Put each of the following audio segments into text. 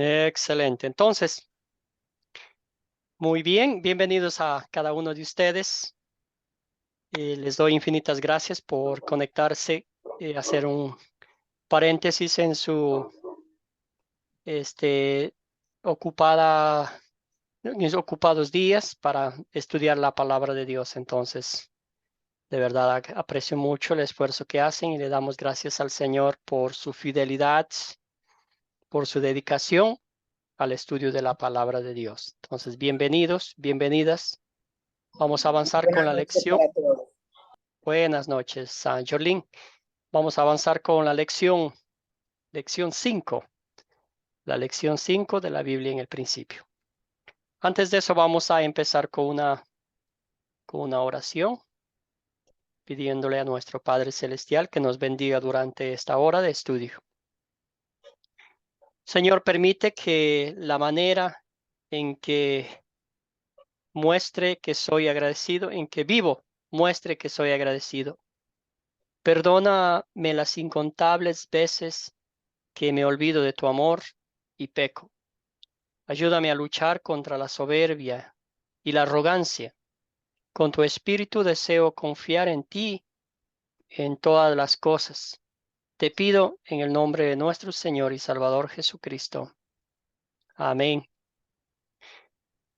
Excelente. Entonces, muy bien. Bienvenidos a cada uno de ustedes. Les doy infinitas gracias por conectarse y hacer un paréntesis en su este, ocupada, en sus ocupados días para estudiar la palabra de Dios. Entonces, de verdad aprecio mucho el esfuerzo que hacen y le damos gracias al Señor por su fidelidad, por su dedicación al estudio de la palabra de Dios. Entonces, bienvenidos, bienvenidas. Vamos a avanzar con Buenas la noches lección. para todos. Buenas noches, Jolín. Vamos a avanzar con la lección 5, la lección 5 de la Biblia en el principio. Antes de eso, vamos a empezar con una oración, pidiéndole a nuestro Padre Celestial que nos bendiga durante esta hora de estudio. Señor, permite que la manera en que muestre que soy agradecido, en que vivo, muestre que soy agradecido. Perdóname las incontables veces que me olvido de tu amor y peco. Ayúdame a luchar contra la soberbia y la arrogancia. Con tu espíritu deseo confiar en ti en todas las cosas. Te pido en el nombre de nuestro Señor y Salvador Jesucristo. Amén.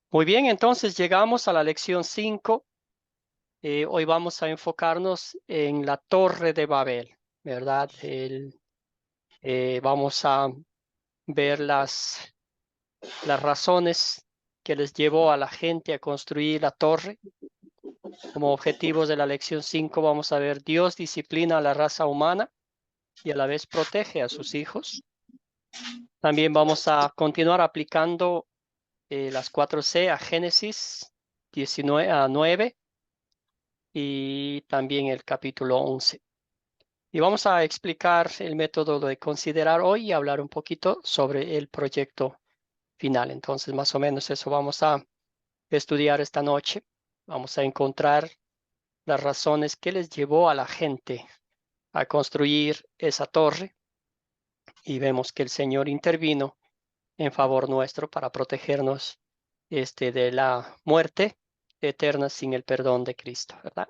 Muy bien, entonces llegamos a la lección 5. Hoy vamos a enfocarnos en la Torre de Babel, ¿verdad? Vamos a ver las razones que les llevó a la gente a construir la torre. Como objetivos de la lección 5 vamos a ver Dios disciplina a la raza humana y a la vez protege a sus hijos. También vamos a continuar aplicando las 4C a Génesis 19 a 9 y también el capítulo 11. Y vamos a explicar el método de considerar hoy y hablar un poquito sobre el proyecto final. Entonces, más o menos eso vamos a estudiar esta noche. Vamos a encontrar las razones que les llevó a la gente a construir esa torre y vemos que el Señor intervino en favor nuestro para protegernos de la muerte eterna sin el perdón de Cristo, ¿verdad?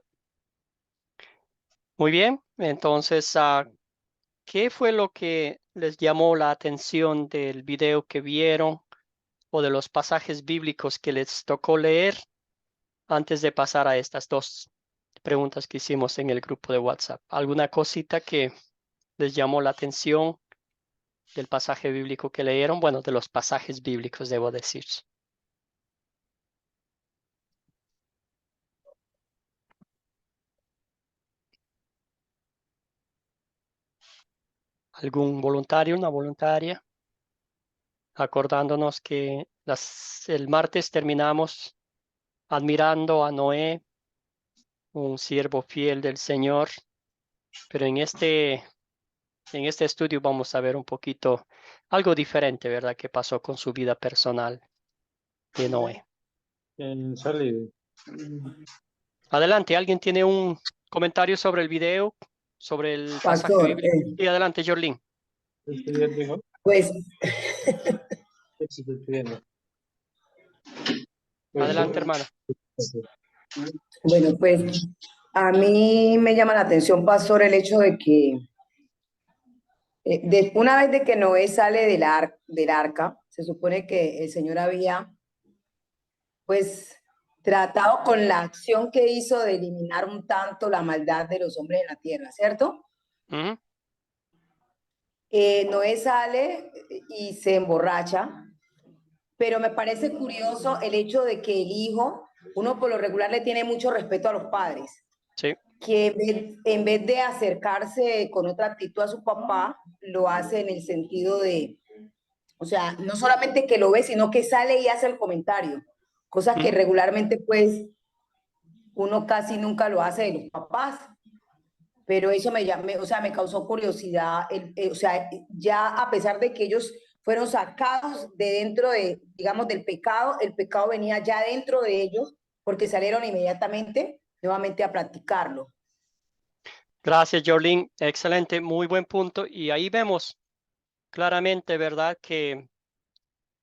Muy bien, entonces, ¿qué fue lo que les llamó la atención del video que vieron o de los pasajes bíblicos que les tocó leer antes de pasar a estas dos preguntas que hicimos en el grupo de WhatsApp? ¿Alguna cosita que les llamó la atención del pasaje bíblico que leyeron? Bueno, de los pasajes bíblicos, debo decir. ¿Algún voluntario, una voluntaria? Acordándonos que el martes terminamos admirando a Noé, un siervo fiel del Señor, pero en este estudio vamos a ver un poquito algo diferente, ¿verdad? ¿Qué pasó con su vida personal de Noé? Charlie, Adelante, ¿alguien tiene un comentario sobre el video, sobre el pasaje Pastor, bíblico? Sí, adelante, Jorlin. pues, Adelante, hermana. bueno, pues a mí me llama la atención, Pastor, el hecho de que una vez de que Noé sale del arca, se supone que el Señor había, pues, tratado con la acción que hizo de eliminar un tanto la maldad de los hombres en la tierra, ¿cierto? Ujú. Noé sale y se emborracha, pero me parece curioso el hecho de que el hijo, uno por lo regular le tiene mucho respeto a los padres, Sí. que en vez de acercarse con otra actitud a su papá, lo hace en el sentido de, o sea, no solamente que lo ve, sino que sale y hace el comentario, cosas que Ujú. regularmente pues uno casi nunca lo hace de los papás. Pero eso o sea, me causó curiosidad, o sea, ya a pesar de que ellos fueron sacados de dentro de, digamos, del pecado, el pecado venía ya dentro de ellos porque salieron inmediatamente nuevamente a practicarlo. Gracias, Jorlin. Excelente, muy buen punto. Y ahí vemos claramente, ¿verdad? Que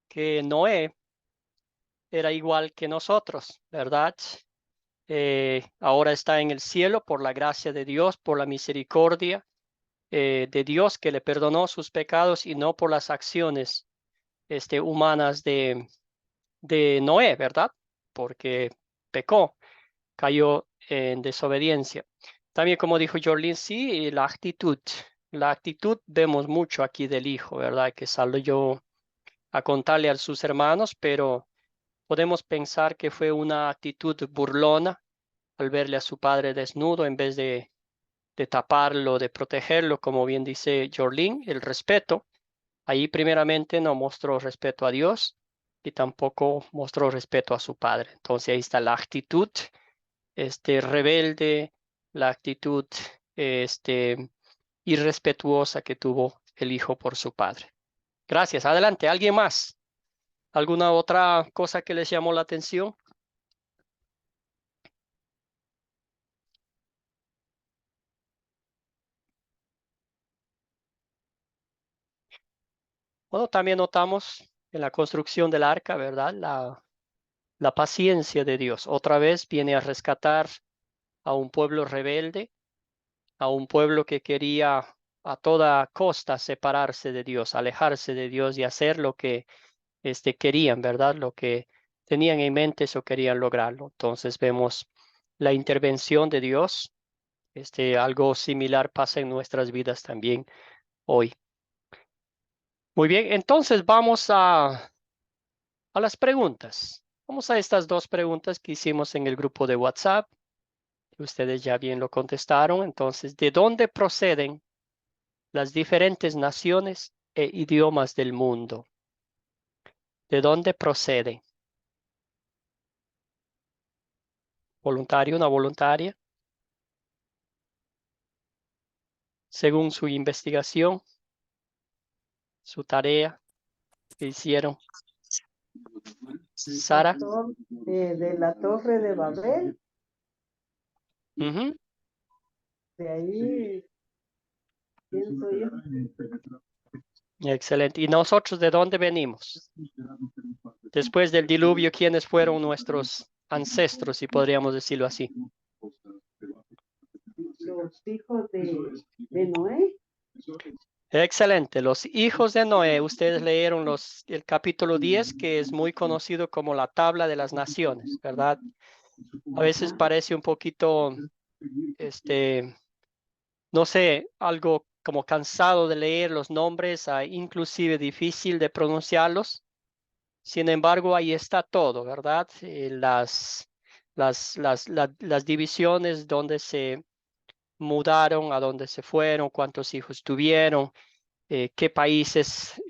que Noé era igual que nosotros, ¿verdad? Ahora está en el cielo por la gracia de Dios, por la misericordia de Dios que le perdonó sus pecados y no por las acciones humanas de Noé, ¿verdad? Porque pecó, cayó en desobediencia. También como dijo Jorlin, sí, la actitud vemos mucho aquí del hijo, ¿verdad? Que salió a contarle a sus hermanos, pero podemos pensar que fue una actitud burlona al verle a su padre desnudo en vez de taparlo, de protegerlo, como bien dice Jorlin, el respeto. Ahí primeramente no mostró respeto a Dios y tampoco mostró respeto a su padre. Entonces ahí está la actitud rebelde, la actitud irrespetuosa que tuvo el hijo por su padre. Gracias. Adelante. ¿Alguien más? ¿Alguna otra cosa que les llamó la atención? Bueno, también notamos en la construcción del arca, ¿verdad? La paciencia de Dios. Otra vez viene a rescatar a un pueblo rebelde, a un pueblo que quería a toda costa separarse de Dios, alejarse de Dios y hacer lo que querían, ¿verdad? Lo que tenían en mente, eso querían lograrlo. Entonces vemos la intervención de Dios. Algo similar pasa en nuestras vidas también hoy. Muy bien, entonces vamos a las preguntas. Vamos a estas dos preguntas que hicimos en el grupo de WhatsApp. Ustedes ya bien lo contestaron. Entonces, ¿de dónde proceden las diferentes naciones e idiomas del mundo? ¿De dónde proceden? ¿Voluntario, una voluntaria? Según su investigación, su tarea que hicieron. Sara. De la Torre de Babel, Ujú. de ahí pienso yo. Excelente. ¿Y nosotros de dónde venimos? Después del diluvio, ¿quiénes fueron nuestros ancestros, si podríamos decirlo así? Los hijos de Noé. Excelente. Los hijos de Noé, ustedes leyeron el capítulo 10, que es muy conocido como la tabla de las naciones, ¿verdad? A veces Ajá. parece un poquito, no sé, algo como cansado de leer los nombres, inclusive difícil de pronunciarlos. Sin embargo, ahí está todo, ¿verdad? Las divisiones donde se mudaron, a dónde se fueron, cuántos hijos tuvieron, qué países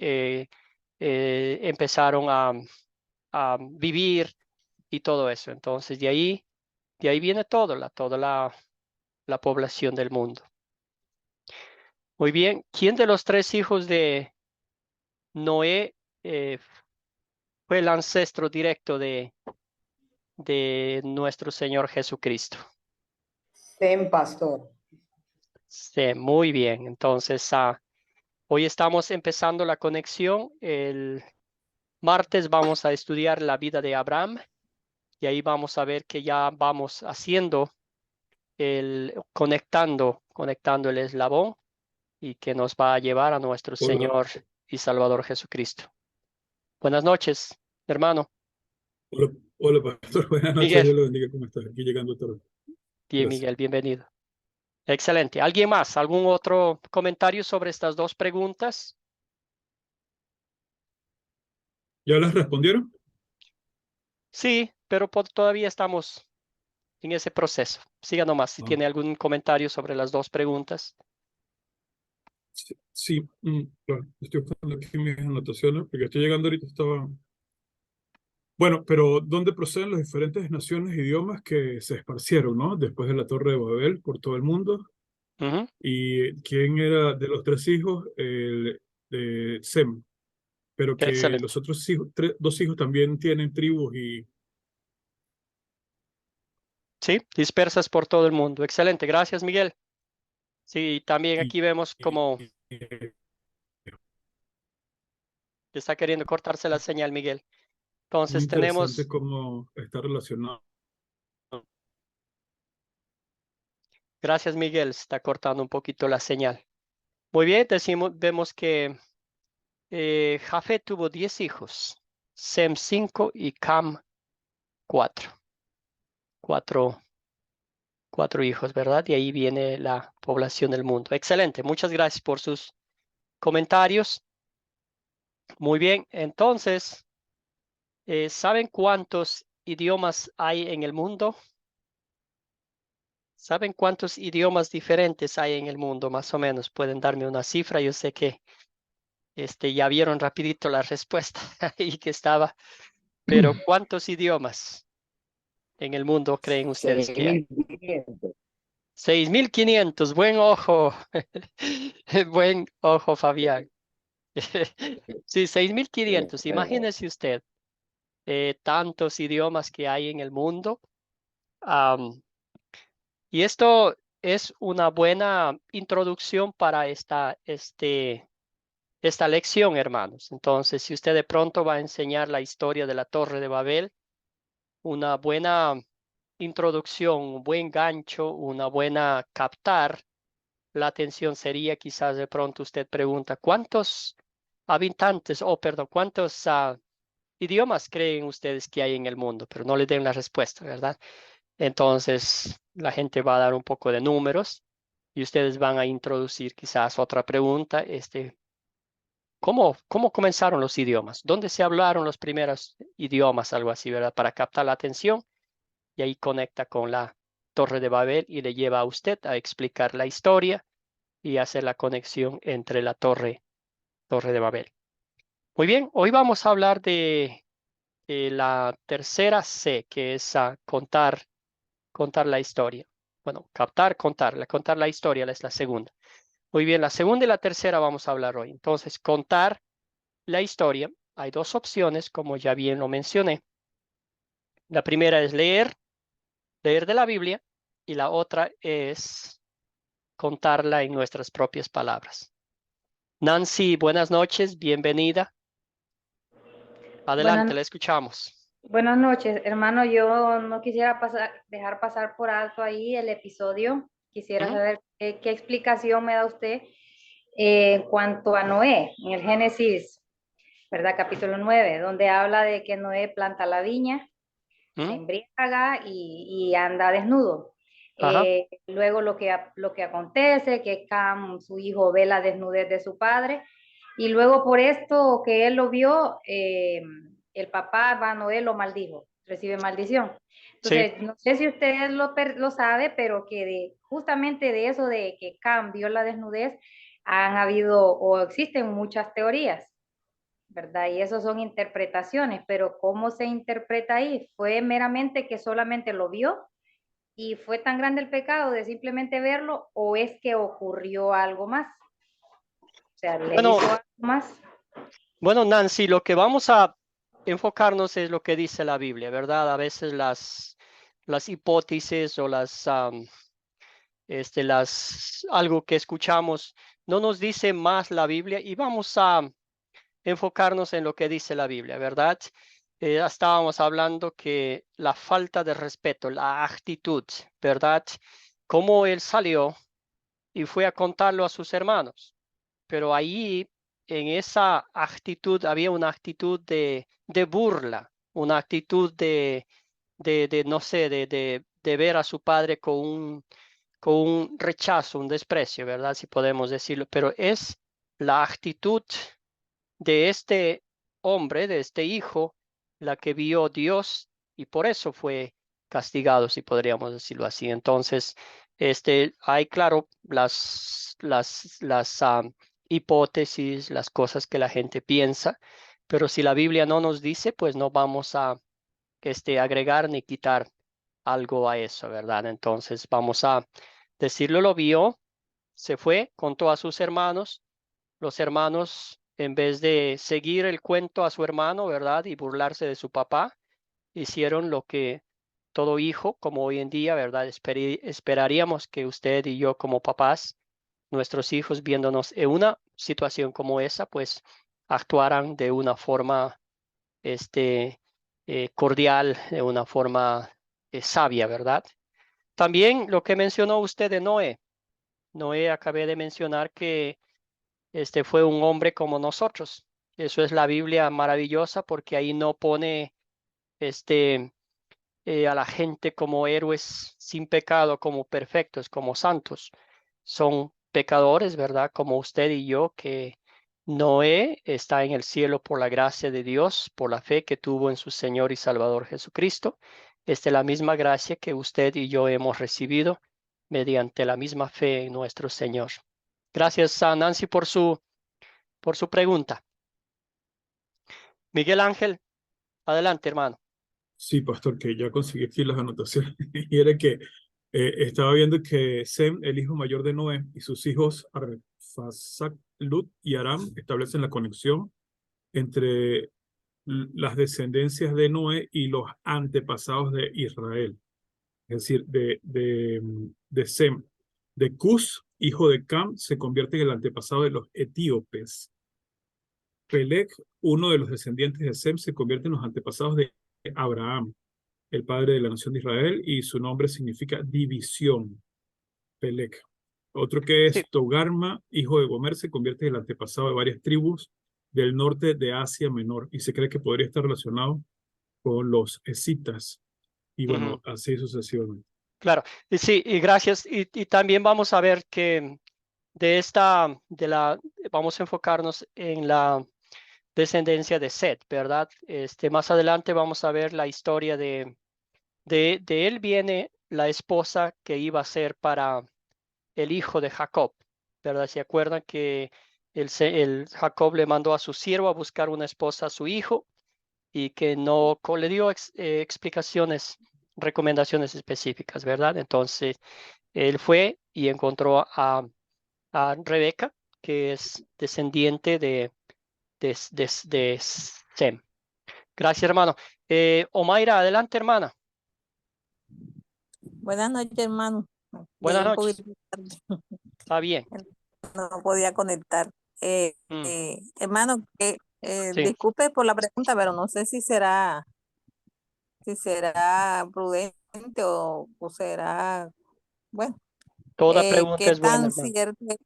empezaron a vivir y todo eso. Entonces, de ahí viene todo, toda la población del mundo. Muy bien, ¿quién de los tres hijos de Noé fue el ancestro directo de nuestro Señor Jesucristo? Ten, pastor. Sí, muy bien. Entonces, hoy estamos empezando la conexión. El martes vamos a estudiar la vida de Abraham y ahí vamos a ver que ya vamos haciendo conectando el eslabón y que nos va a llevar a nuestro Hola, Señor y Salvador Jesucristo. Buenas noches, hermano. hola, hola, pastor. Buenas noches, Miguel. Dios lo bendiga. ¿Cómo estás? Aquí llegando tarde. Bien, Gracias. Miguel, bienvenido. Excelente. ¿Alguien más? ¿Algún otro comentario sobre estas dos preguntas? ¿Ya las respondieron? Sí, pero todavía estamos en ese proceso. Siga nomás si Ah, tiene algún comentario sobre las dos preguntas. sí, sí, claro. Estoy buscando aquí mis anotaciones porque estoy llegando ahorita. Estaba. Bueno, pero ¿dónde proceden las diferentes naciones e idiomas que se esparcieron, ¿no? Después de la Torre de Babel por todo el mundo. Ujú. ¿Y quién era de los tres hijos? El de Sem. Pero que Excelente. los otros hijos, dos hijos también tienen tribus y. Sí, dispersas por todo el mundo. Excelente. Gracias, Miguel. Sí, también y, aquí vemos y- como y- Está queriendo cortarse la señal, Miguel. Muy Entonces interesante tenemos, cómo está relacionado. gracias Miguel, se está cortando un poquito la señal. Muy bien, vemos que Jafet tuvo 10 hijos, Sem 5 y Cam 4. Cuatro hijos, ¿verdad? Y ahí viene la población del mundo. Excelente, muchas gracias por sus comentarios. Muy bien, entonces, ¿saben cuántos idiomas hay en el mundo? ¿Saben cuántos idiomas diferentes hay en el mundo? Más o menos, pueden darme una cifra. Yo sé que ya vieron rapidito la respuesta ahí que estaba, pero ¿cuántos idiomas en el mundo creen ustedes que hay? 6.500. 6.500, buen ojo, buen ojo, Fabián. Sí, 6.500. Imagínese usted tantos idiomas que hay en el mundo. Am, y esto es una buena introducción para esta lección, hermanos. Entonces, si usted de pronto va a enseñar la historia de la Torre de Babel, una buena introducción, un buen gancho, una buena captar la atención sería quizás de pronto usted pregunta, ¿cuántos habitantes, perdón, cuántos idiomas creen ustedes que hay en el mundo? Pero no le den la respuesta, ¿verdad? Entonces la gente va a dar un poco de números y ustedes van a introducir quizás otra pregunta, ¿cómo comenzaron los idiomas? ¿Dónde se hablaron los primeros idiomas? Algo así, ¿verdad? Para captar la atención y ahí conecta con la Torre de Babel y le lleva a usted a explicar la historia y hacer la conexión entre la Torre de Babel. Muy bien, hoy vamos a hablar de la tercera C, que es contar la historia. Bueno, contar la historia es la segunda. Muy bien, la segunda y la tercera vamos a hablar hoy. Entonces, contar la historia. Hay dos opciones, como ya bien lo mencioné. La primera es leer de la Biblia, y la otra es contarla en nuestras propias palabras. Nancy, buenas noches, bienvenida. Adelante, la escuchamos. Buenas noches, hermano. Yo no quisiera dejar pasar por alto ahí el episodio. Quisiera Ujú, saber qué explicación me da usted en cuanto a Noé, en el Génesis, ¿verdad? Capítulo 9, donde habla de que Noé planta la viña, se ujú, embriaga y anda desnudo. ajá, Luego lo que acontece, que Cam, su hijo, ve la desnudez de su padre, y luego por esto que él lo vio, el papá, Noé, lo maldijo, recibe maldición. sí. Entonces, no sé si usted lo sabe, pero que justamente de eso de que Cam vio la desnudez, han habido o existen muchas teorías, ¿verdad? Y eso son interpretaciones, pero ¿cómo se interpreta ahí? ¿Fue meramente que solamente lo vio y fue tan grande el pecado de simplemente verlo, o es que ocurrió algo más? O sea, ¿le Bueno, hizo algo más? bueno, Nancy, lo que vamos a enfocarnos es lo que dice la Biblia, ¿verdad? A veces las hipótesis o algo que escuchamos no nos dice más la Biblia y vamos a enfocarnos en lo que dice la Biblia, ¿verdad? Estábamos hablando que la falta de respeto, la actitud, ¿verdad? Cómo él salió y fue a contarlo a sus hermanos. Pero ahí, en esa actitud, había una actitud de burla, una actitud no sé, de ver a su padre con un rechazo, un desprecio, ¿verdad? Si podemos decirlo. Pero es la actitud de este hombre, de este hijo, la que vio Dios y por eso fue castigado, si podríamos decirlo así. Entonces, hay, claro, las hipótesis, las cosas que la gente piensa, pero si la Biblia no nos dice, pues no vamos a agregar ni quitar algo a eso, ¿verdad? Entonces, vamos a decirlo, lo vio, se fue, contó a sus hermanos. Los hermanos, en vez de seguir el cuento a su hermano, ¿verdad? Y burlarse de su papá, hicieron lo que todo hijo, como hoy en día, ¿verdad? Esperaríamos que usted y yo como papás, nuestros hijos viéndonos en una situación como esa, pues actuaran de una forma cordial, de una forma sabia, ¿verdad? También lo que mencionó usted de Noé. Noé, acabé de mencionar que fue un hombre como nosotros. Eso es la Biblia maravillosa porque ahí no pone a la gente como héroes sin pecado, como perfectos, como santos. Son pecadores, ¿verdad? Como usted y yo, que Noé está en el cielo por la gracia de Dios, por la fe que tuvo en su Señor y Salvador Jesucristo. Esta es la misma gracia que usted y yo hemos recibido mediante la misma fe en nuestro Señor. Gracias a Nancy por su pregunta. Miguel Ángel, adelante, hermano. Sí, pastor, que ya conseguí aquí las anotaciones. Y era que estaba viendo que Sem, el hijo mayor de Noé, y sus hijos Arfaxad, Lut y Aram establecen la conexión entre las descendencias de Noé y los antepasados de Israel. Es decir, de Sem. De Cus, hijo de Cam, se convierte en el antepasado de los etíopes. Peleg, uno de los descendientes de Sem, se convierte en los antepasados de Abraham, el padre de la nación de Israel, y su nombre significa división, Peleg. Otro que Sí. es Togarma, hijo de Gomer, se convierte en el antepasado de varias tribus del norte de Asia Menor, y se cree que podría estar relacionado con los escitas, y bueno, Ujú. así sucesivamente. Claro, y sí, y gracias. Y también vamos a ver que vamos a enfocarnos en la descendencia de Set, ¿verdad? Más adelante vamos a ver la historia de él viene la esposa que iba a ser para el hijo de Jacob, ¿verdad? ¿Se acuerdan que el Jacob le mandó a su siervo a buscar una esposa a su hijo y que no le dio explicaciones, recomendaciones específicas, ¿verdad? Entonces, él fue y encontró a Rebeca, que es descendiente de Sem. Gracias, hermano. Omaira, adelante, hermana. Buenas noches, hermano. Llegué Buenas un noches. poquito tarde, Está bien. no podía conectar. Mm, Hermano, sí. disculpe por la pregunta, pero no sé si será prudente o será, bueno, Toda pregunta ¿qué es buena, tan hermano.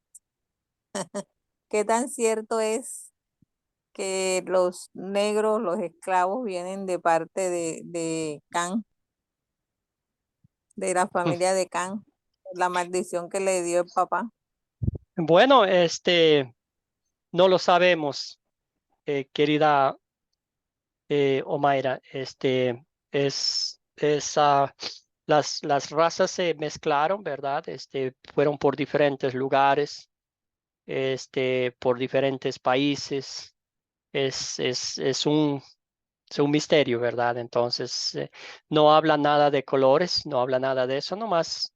qué tan cierto es que los negros, los esclavos, vienen de parte de Can, de la familia de Can, la maldición que le dio el papá? Bueno, no lo sabemos, querida Omaira. Las razas se mezclaron, ¿verdad? Fueron por diferentes lugares, por diferentes países. Es un misterio, ¿verdad? Entonces, no habla nada de colores, no habla nada de eso, nomás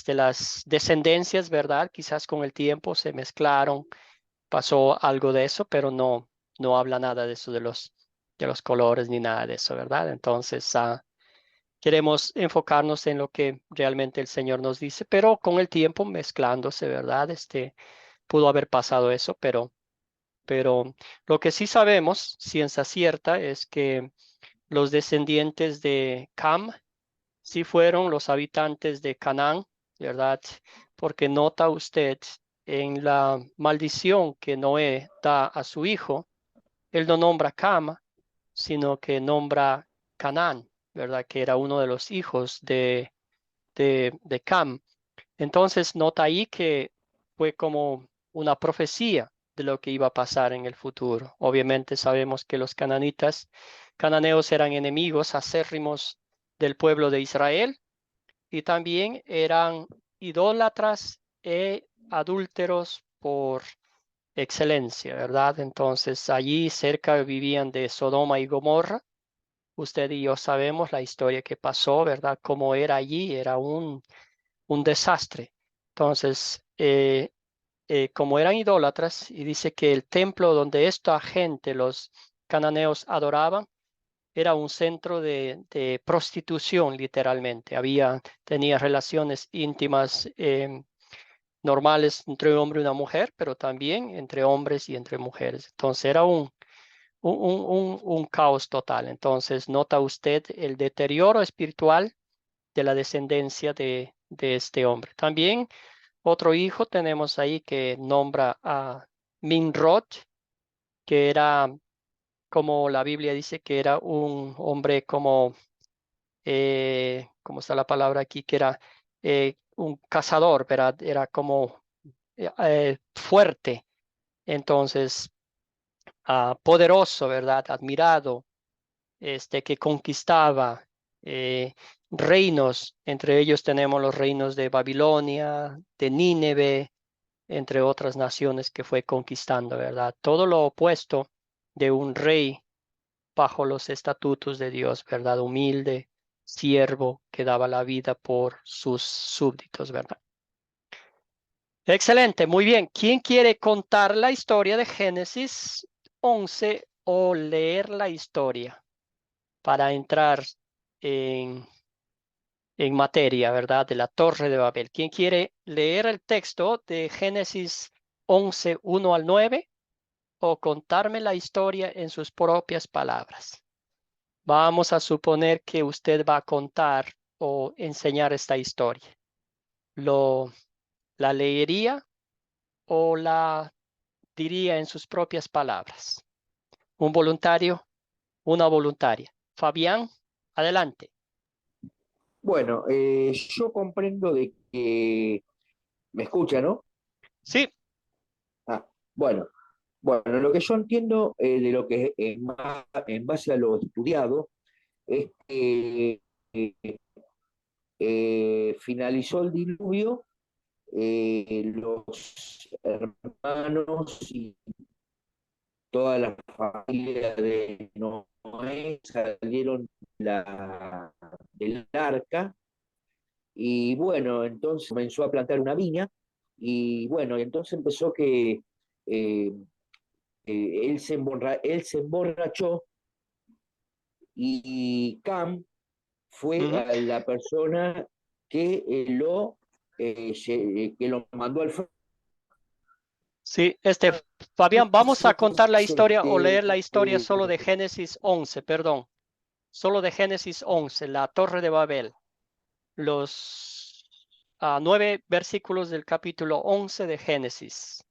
las descendencias, ¿verdad? Quizás con el tiempo se mezclaron, pasó algo de eso, pero no habla nada de eso de los colores ni nada de eso, ¿verdad? Entonces, queremos enfocarnos en lo que realmente el Señor nos dice, pero con el tiempo mezclándose, ¿verdad? Pudo haber pasado eso, pero lo que sí sabemos, ciencia cierta, es que los descendientes de Cam sí fueron los habitantes de Canaán, ¿verdad? Porque nota usted en la maldición que Noé da a su hijo, él no nombra Cam, sino que nombra Canaán, ¿verdad? Que era uno de los hijos de Cam. Entonces nota ahí que fue como una profecía de lo que iba a pasar en el futuro. Obviamente sabemos que los cananeos eran enemigos acérrimos del pueblo de Israel y también eran idólatras e adúlteros por excelencia, ¿verdad? Entonces allí cerca vivían de Sodoma y Gomorra. Usted y yo sabemos la historia que pasó, ¿verdad? Cómo era allí, era un desastre. Entonces, como eran idólatras, y dice que el templo donde esta gente, los cananeos, adoraban, era un centro de prostitución, literalmente. Tenía relaciones íntimas normales entre un hombre y una mujer, pero también entre hombres y entre mujeres. Entonces era un caos total. Entonces nota usted el deterioro espiritual de la descendencia de este hombre. También otro hijo tenemos ahí que nombra a Minrod, que era, como la Biblia dice, que era un hombre como, ¿cómo está la palabra aquí? Que era un cazador, ¿verdad? Era como fuerte, entonces poderoso, ¿verdad? Admirado, que conquistaba reinos. Entre ellos tenemos los reinos de Babilonia, de Nínive, entre otras naciones que fue conquistando, ¿verdad? Todo lo opuesto de un rey bajo los estatutos de Dios, ¿verdad? Humilde, siervo que daba la vida por sus súbditos, ¿verdad? Excelente, muy bien. ¿Quién quiere contar la historia de Génesis 11 o leer la historia para entrar en, en materia, ¿verdad? De la Torre de Babel. ¿Quién quiere leer el texto de Génesis 11, 1 al 9 o contarme la historia en sus propias palabras? Vamos a suponer que usted va a contar o enseñar esta historia. ¿La leería o la diría en sus propias palabras? Un voluntario, una voluntaria. Fabián, adelante. Bueno, yo comprendo de que me escucha, ¿no? Sí, Ah, bueno, bueno, lo que yo entiendo de lo que en base a lo estudiado es que finalizó el diluvio, los hermanos y toda la familia de Noé salieron del arca. Y bueno, entonces comenzó a plantar una viña y bueno, y entonces empezó que eh, él se emborrachó y Cam fue ujú. a la persona que que lo mandó al frente. Sí, Fabián, vamos a contar la historia o Que, leer la historia solo de Génesis 11, perdón, solo de Génesis 11, la Torre de Babel, los 9 versículos del capítulo 11 de Génesis.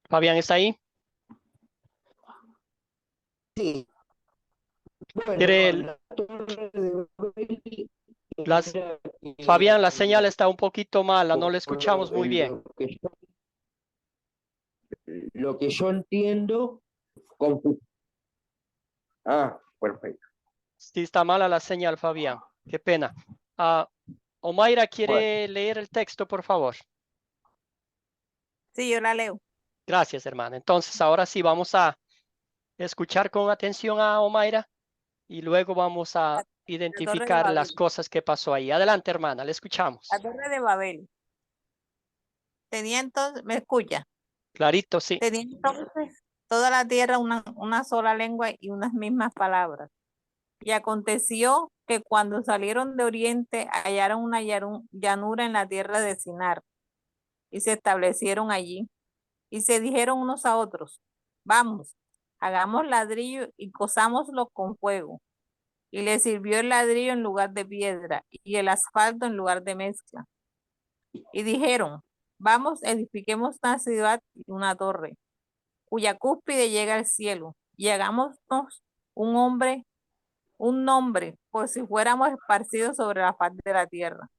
Fabián, ¿está ahí? sí, bueno, ¿Quiere no, la torre de Babel las... era Fabián, la señal está un poquito mala, no le por escuchamos muy bien. lo que yo entiendo, confu- perfecto. Sí, está mala la señal, Fabián. Qué pena. Ah, Omaira, Bueno, ¿quiere leer el texto, por favor? Sí, yo la leo. Gracias, hermana. Entonces, ahora sí vamos a escuchar con atención a Omaira y luego vamos a La Torre de identificar las Babel. cosas que pasó ahí. Adelante, hermana, le La escuchamos. Torre de Babel. Tenía entonces, ¿me escucha? Clarito, sí. Tenía entonces toda la tierra una sola lengua y unas mismas palabras. Y aconteció que cuando salieron de oriente hallaron una llanura en la tierra de Sinar y se establecieron allí. Y se dijeron unos a otros, vamos, hagamos ladrillo y cosámoslo con fuego. Y le sirvió el ladrillo en lugar de piedra y el asfalto en lugar de mezcla. Y dijeron, vamos, edifiquemos una ciudad y una torre, cuya cúspide llega al cielo, y hagámonos un nombre, por si fuéramos esparcidos sobre la faz de la tierra.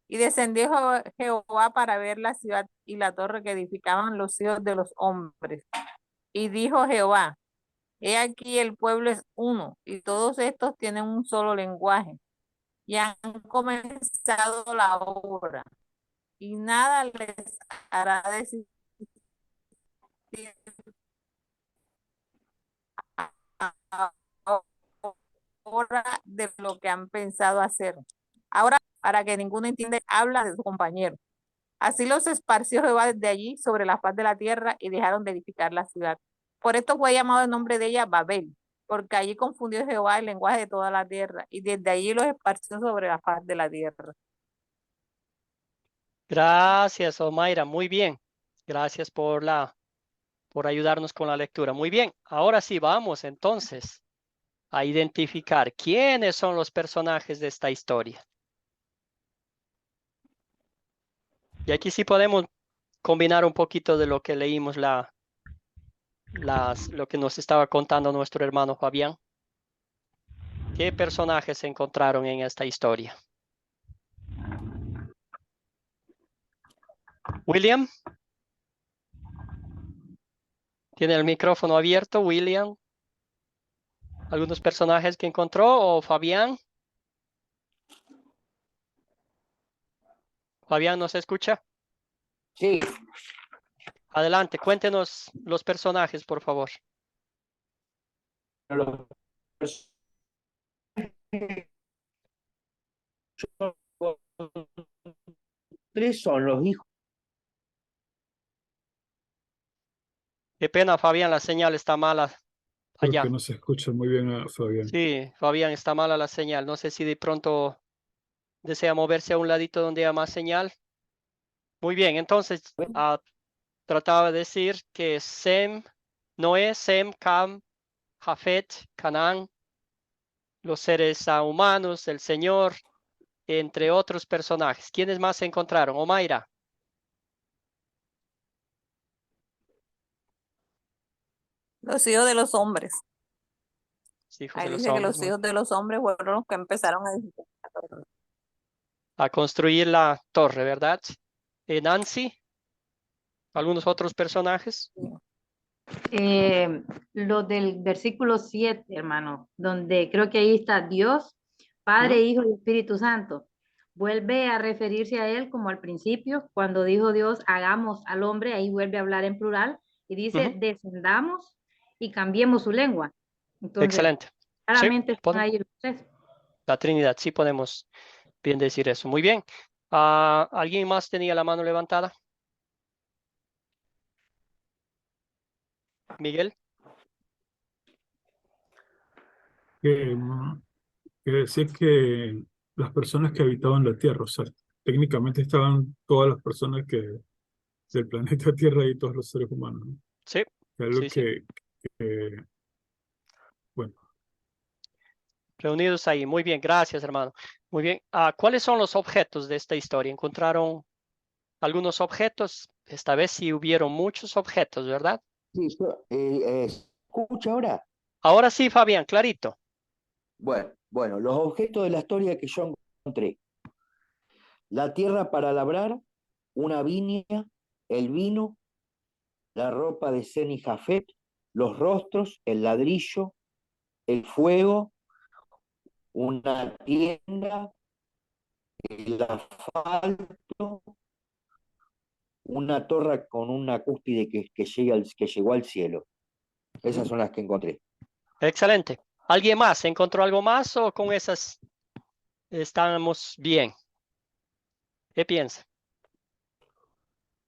Y descendió Jehová para ver la ciudad y la torre que edificaban los hijos de los hombres. Y dijo Jehová, he aquí el pueblo es uno, y todos estos tienen un solo lenguaje, y han comenzado la obra, y nada les hará desistir ahora de lo que han pensado hacer. Ahora, para que ninguno entienda, habla de su compañero. Así los esparció Jehová desde allí sobre la faz de la tierra y dejaron de edificar la ciudad. Por esto fue llamado el nombre de ella Babel, porque allí confundió Jehová el lenguaje de toda la tierra, y desde allí los esparció sobre la faz de la tierra. Gracias, Omaira. Muy bien. Gracias por ayudarnos con la lectura. Muy bien. Ahora sí, vamos entonces a identificar quiénes son los personajes de esta historia. Y aquí sí podemos combinar un poquito de lo que leímos, lo que nos estaba contando nuestro hermano Fabián. ¿Qué personajes se encontraron en esta historia? William. ¿Tiene el micrófono abierto, William? ¿Algunos personajes que encontró o Fabián? Fabián, ¿nos escucha? Sí, Adelante, cuéntenos los personajes, por favor. los tres son los hijos. Qué pena, Fabián, la señal está mala Creo allá. que no se escucha muy bien a Fabián. Sí, Fabián, está mala la señal. No sé si de pronto desea moverse a un ladito donde haya más señal. Muy bien, entonces trataba de decir que Sem, Noé, Sem, Cam, Jafet, Canaán, los seres humanos, el Señor, entre otros personajes. ¿Quiénes más se encontraron? Omaira. Los hijos de los hombres. Hijos Ahí de los dice que hombres, los hijos de los hombres fueron los que empezaron a edificar la torre. a construir la torre, ¿verdad? Nancy, algunos otros personajes. Lo del versículo 7, hermano, donde creo que ahí está Dios, Padre, Ujú, Hijo y Espíritu Santo. Vuelve a referirse a él como al principio, cuando dijo Dios, hagamos al hombre, ahí vuelve a hablar en plural y dice, ujú. descendamos y cambiemos su lengua. Entonces, Excelente. Sí, claramente están ahí los tres. la Trinidad, sí podemos bien decir eso. Muy bien. ¿Alguien más tenía la mano levantada? Miguel. Que, que decía que las personas que habitaban la Tierra, o sea, técnicamente estaban todas las personas del planeta Tierra y todos los seres humanos, ¿no? Sí, Que algo sí, sí. que, bueno, Reunidos ahí. Muy bien, gracias, hermano. Muy bien. ¿Cuáles son los objetos de esta historia? ¿Encontraron algunos objetos? Esta vez sí hubieron muchos objetos, ¿verdad? Sí, ¿escucha ahora? Ahora sí, Fabián, clarito. Bueno, los objetos de la historia que yo encontré. La tierra para labrar, una viña, el vino, la ropa de Sem y Jafet, los rostros, el ladrillo, el fuego, una tienda, el asfalto, una torre con una cúspide que llegó al cielo. Esas son las que encontré. Excelente. ¿Alguien más? ¿Encontró algo más o con esas estamos bien? ¿Qué piensa?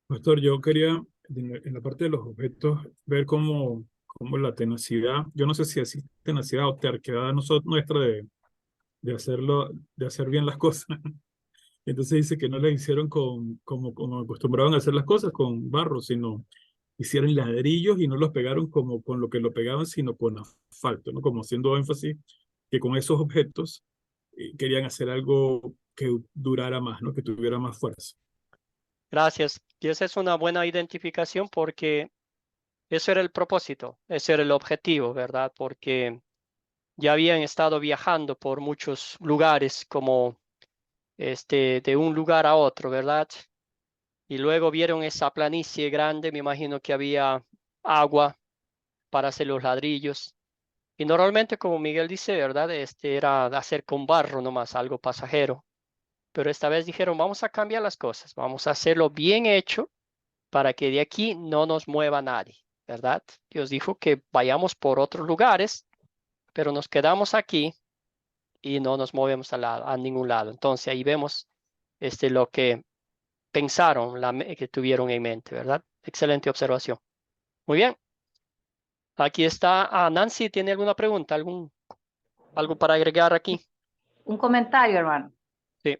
Pastor, yo quería en la parte de los objetos ver cómo la tenacidad, yo no sé si así tenacidad o terquedad nuestra de hacerlo, de hacer bien las cosas. Entonces dice que no le hicieron como acostumbraban a hacer las cosas, con barro, sino hicieron ladrillos y no los pegaron como con lo que lo pegaban, sino con asfalto, ¿no? Como haciendo énfasis que con esos objetos querían hacer algo que durara más, ¿no? Que tuviera más fuerza. Gracias. Y esa es una buena identificación porque eso era el propósito, ese era el objetivo, ¿verdad? Porque ya habían estado viajando por muchos lugares como de un lugar a otro, ¿verdad? Y luego vieron esa planicie grande, me imagino que había agua para hacer los ladrillos. Y normalmente, como Miguel dice, ¿verdad? Era de hacer con barro nomás, algo pasajero. Pero esta vez dijeron, vamos a cambiar las cosas, vamos a hacerlo bien hecho para que de aquí no nos mueva nadie, ¿verdad? Dios dijo que vayamos por otros lugares, pero nos quedamos aquí y no nos movemos a ningún lado. Entonces ahí vemos lo que pensaron, que tuvieron en mente, ¿verdad? Excelente observación. Muy bien. Aquí está. Nancy, ¿tiene alguna pregunta? ¿Algo para agregar aquí? Un comentario, hermano. Sí.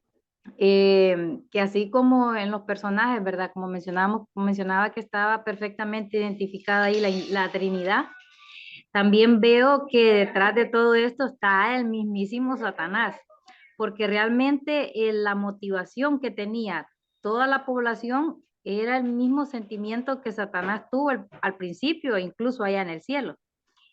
Que así como en los personajes, ¿verdad? Como mencionaba que estaba perfectamente identificada ahí la Trinidad, también veo que detrás de todo esto está el mismísimo Satanás, porque realmente la motivación que tenía toda la población era el mismo sentimiento que Satanás tuvo al principio, incluso allá en el cielo.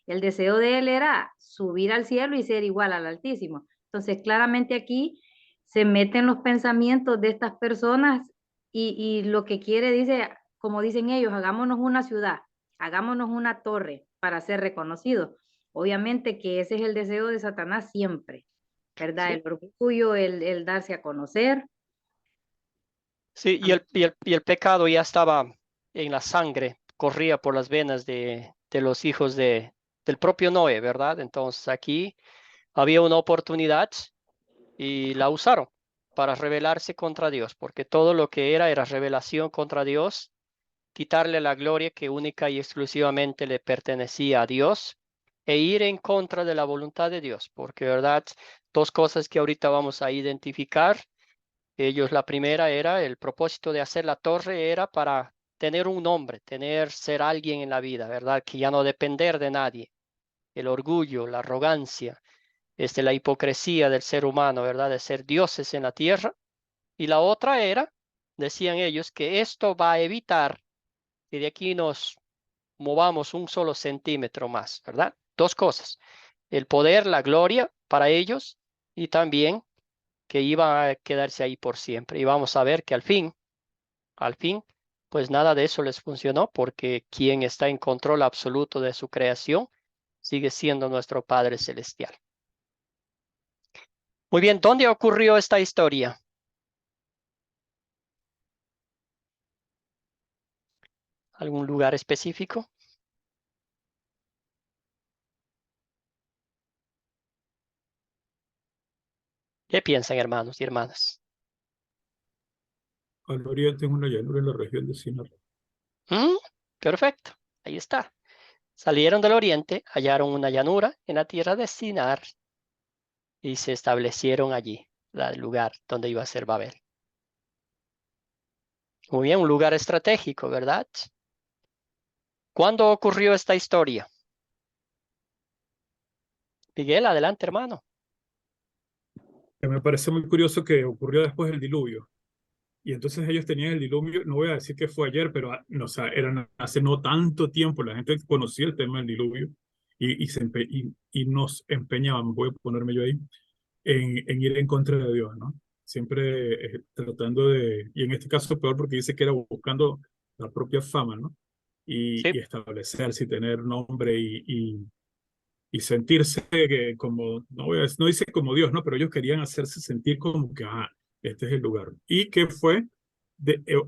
El deseo de él era subir al cielo y ser igual al Altísimo. Entonces, claramente aquí se meten los pensamientos de estas personas y lo que quiere, dice, como dicen ellos, hagámonos una ciudad, hagámonos una torre para ser reconocidos. Obviamente que ese es el deseo de Satanás siempre, ¿verdad? Sí. El orgullo, el darse a conocer. Sí, y el pecado ya estaba en la sangre, corría por las venas de los hijos del propio Noé, ¿verdad? Entonces aquí había una oportunidad y la usaron para rebelarse contra Dios, porque todo lo que era revelación contra Dios, quitarle la gloria que única y exclusivamente le pertenecía a Dios e ir en contra de la voluntad de Dios, porque, ¿verdad? Dos cosas que ahorita vamos a identificar. Ellos, la primera era el propósito de hacer la torre era para tener un nombre, ser alguien en la vida, ¿verdad? Que ya no depender de nadie. El orgullo, la arrogancia, la hipocresía del ser humano, ¿verdad? De ser dioses en la tierra. Y la otra era, decían ellos, que esto va a evitar que de aquí nos movamos un solo centímetro más, ¿verdad? Dos cosas. El poder, la gloria para ellos y también que iba a quedarse ahí por siempre. Y vamos a ver que al fin, pues nada de eso les funcionó porque quien está en control absoluto de su creación sigue siendo nuestro Padre Celestial. Muy bien, ¿dónde ocurrió esta historia? ¿Algún lugar específico? ¿Qué piensan, hermanos y hermanas? Al oriente en una llanura en la región de Sinar. ¿Mm? Perfecto, ahí está. Salieron del oriente, hallaron una llanura en la tierra de Sinar y se establecieron allí, el lugar donde iba a ser Babel. Muy bien, un lugar estratégico, ¿verdad? ¿Cuándo ocurrió esta historia? Miguel, adelante, hermano. Que me parece muy curioso que ocurrió después del diluvio. Y entonces ellos tenían el diluvio, no voy a decir que fue ayer, pero no, o sea, eran hace no tanto tiempo, la gente conocía el tema del diluvio y nos empeñábamos, voy a ponerme yo ahí, en ir en contra de Dios, ¿no? Siempre tratando y en este caso peor porque dice que era buscando la propia fama, ¿no? Sí, Y establecerse y tener nombre y sentirse que como, no dice como Dios, ¿no? Pero ellos querían hacerse sentir como que, este es el lugar. ¿Y qué fue?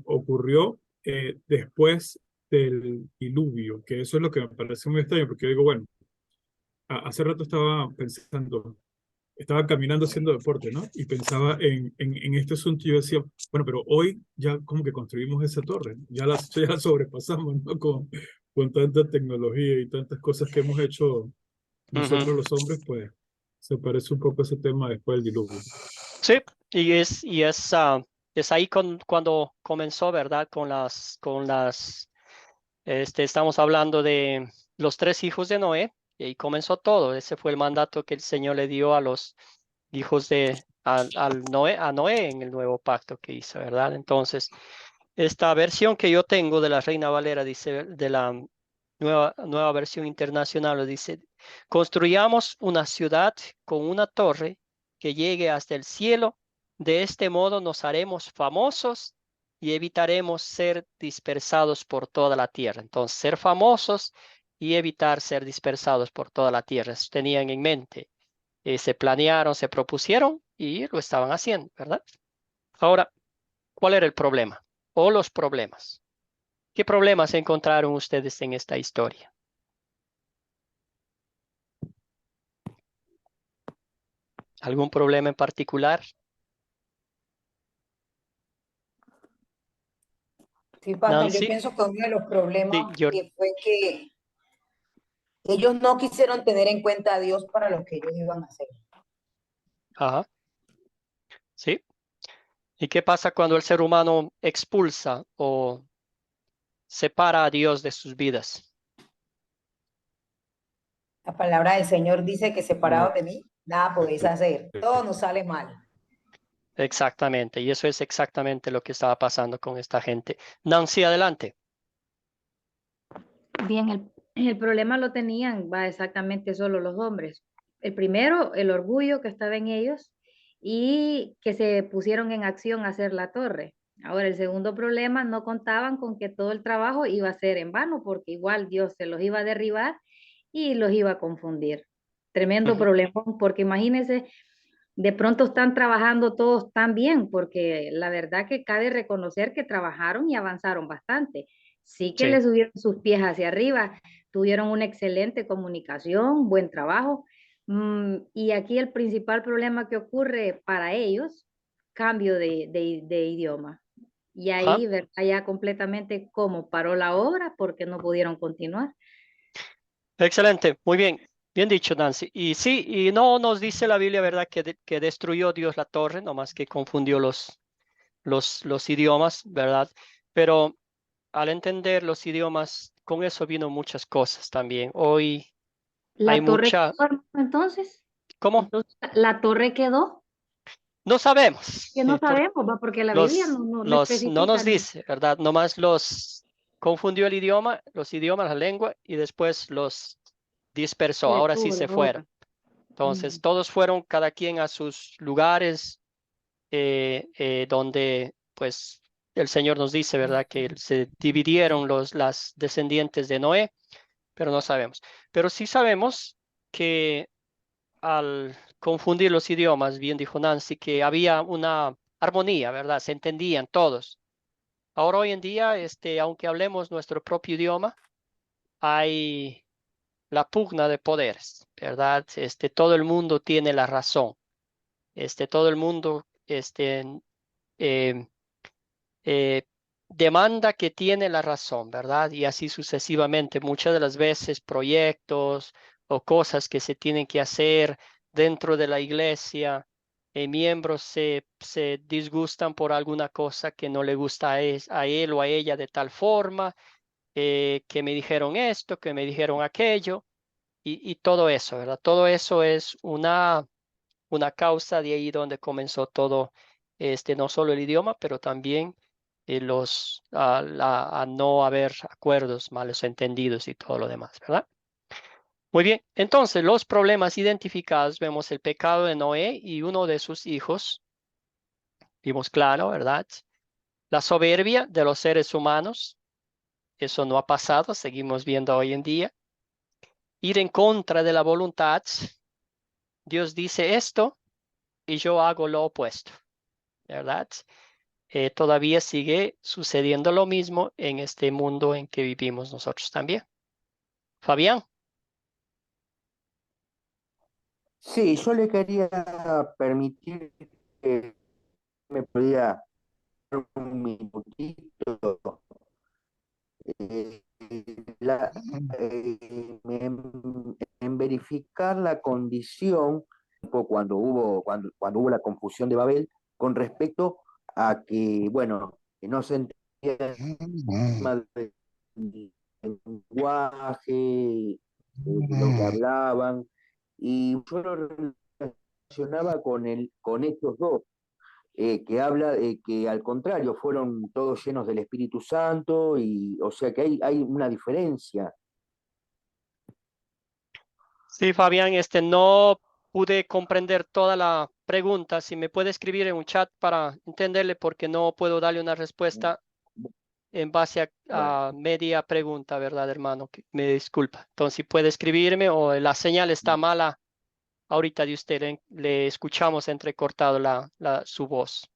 Ocurrió después del diluvio, que eso es lo que me parece muy extraño, porque yo digo, bueno, hace rato estaba pensando, estaba caminando haciendo deporte, ¿no? Y pensaba en este asunto y yo decía, bueno, pero hoy ya como que construimos esa torre, ya la sobrepasamos, ¿no? Con tanta tecnología y tantas cosas que hemos hecho nosotros ujú. los hombres, pues se parece un poco a ese tema después del diluvio. Sí, es ahí cuando comenzó, ¿verdad? Estamos hablando de los tres hijos de Noé, y ahí comenzó todo. Ese fue el mandato que el Señor le dio a los hijos a Noé en el nuevo pacto que hizo, ¿verdad? Entonces, esta versión que yo tengo de la Reina Valera dice, de la nueva versión internacional, dice, construyamos una ciudad con una torre que llegue hasta el cielo. De este modo nos haremos famosos y evitaremos ser dispersados por toda la tierra. Entonces, ser famosos y evitar ser dispersados por toda la tierra. Eso tenían en mente. Se planearon, se propusieron y lo estaban haciendo, ¿verdad? Ahora, ¿cuál era el problema? O los problemas. ¿Qué problemas encontraron ustedes en esta historia? ¿Algún problema en particular? Sí, pastor, yo Nancy, pienso que uno de los sí, problemas fue que Ellos no quisieron tener en cuenta a Dios para lo que ellos iban a hacer. Ajá. ¿Sí? ¿Y qué pasa cuando el ser humano expulsa o separa a Dios de sus vidas? La palabra del Señor dice que separados de mí, nada podéis hacer. Todo nos sale mal. Exactamente, y eso es exactamente lo que estaba pasando con esta gente. Nancy, adelante. Bien, el problema lo tenían, va exactamente solo los hombres. El primero, el orgullo que estaba en ellos y que se pusieron en acción a hacer la torre. Ahora, el segundo problema, no contaban con que todo el trabajo iba a ser en vano, porque igual Dios se los iba a derribar y los iba a confundir. Tremendo Ujú. problema, porque imagínense, de pronto están trabajando todos tan bien, porque la verdad que cabe reconocer que trabajaron y avanzaron bastante. Sí que Sí. les subieron sus pies hacia arriba, tuvieron una excelente comunicación, buen trabajo. Y aquí el principal problema que ocurre para ellos, cambio de idioma. Y Ajá. ahí, ¿verdad? Ya completamente cómo paró la obra porque no pudieron continuar. Excelente, muy bien. Bien dicho, Nancy. Y sí, y no nos dice la Biblia, ¿verdad? Que destruyó Dios la torre, nomás que confundió los idiomas, ¿verdad? Pero al entender los idiomas, con eso vino muchas cosas también. Hoy hay La torre mucha, quedó, entonces, ¿cómo? la torre quedó, No sabemos, que no por sabemos, ¿va? Porque la Biblia no no especifica nos ni. dice, ¿verdad? Nomás los confundió el idioma, los idiomas, la lengua, y después los dispersó. Se Ahora sí detuvo se la fueron. obra. Entonces, todos fueron cada quien a sus lugares donde, pues, el Señor nos dice, ¿verdad? Que se dividieron las descendientes de Noé, pero no sabemos. Pero sí sabemos que al confundir los idiomas, bien dijo Nancy, que había una armonía, ¿verdad? Se entendían todos. Ahora hoy en día, aunque hablemos nuestro propio idioma, hay la pugna de poderes, ¿verdad? Todo el mundo tiene la razón. Todo el mundo, eh, eh, demanda que tiene la razón, ¿verdad? Y así sucesivamente. Muchas de las veces proyectos o cosas que se tienen que hacer dentro de la iglesia, miembros se disgustan por alguna cosa que no le gusta a él o a ella de tal forma, que me dijeron esto, que me dijeron aquello, y todo eso, ¿verdad? Todo eso es una causa de ahí donde comenzó todo, no solo el idioma, pero también a no haber acuerdos, malos entendidos y todo lo demás, ¿verdad? Muy bien, entonces los problemas identificados, vemos el pecado de Noé y uno de sus hijos, vimos claro, ¿verdad? La soberbia de los seres humanos, eso no ha pasado, seguimos viendo hoy en día. Ir en contra de la voluntad, Dios dice esto y yo hago lo opuesto, ¿verdad? Todavía sigue sucediendo lo mismo en este mundo en que vivimos nosotros también. Fabián. Sí, yo le quería permitir que me podía dar un minutito. eh, la- en verificar la condición cuando hubo la confusión de Babel con respecto a que, bueno, que no se entendía el tema del lenguaje, de lo que hablaban, y yo lo relacionaba con estos dos, que habla de que al contrario fueron todos llenos del Espíritu Santo, y o sea que hay una diferencia. Sí, Fabián, no pude comprender toda la pregunta. Si me puede escribir en un chat para entenderle, porque no puedo darle una respuesta en base Bueno, a media pregunta, ¿verdad, hermano? Me disculpa. Entonces, si puede escribirme o la señal está mala ahorita de usted, le escuchamos entrecortado su voz.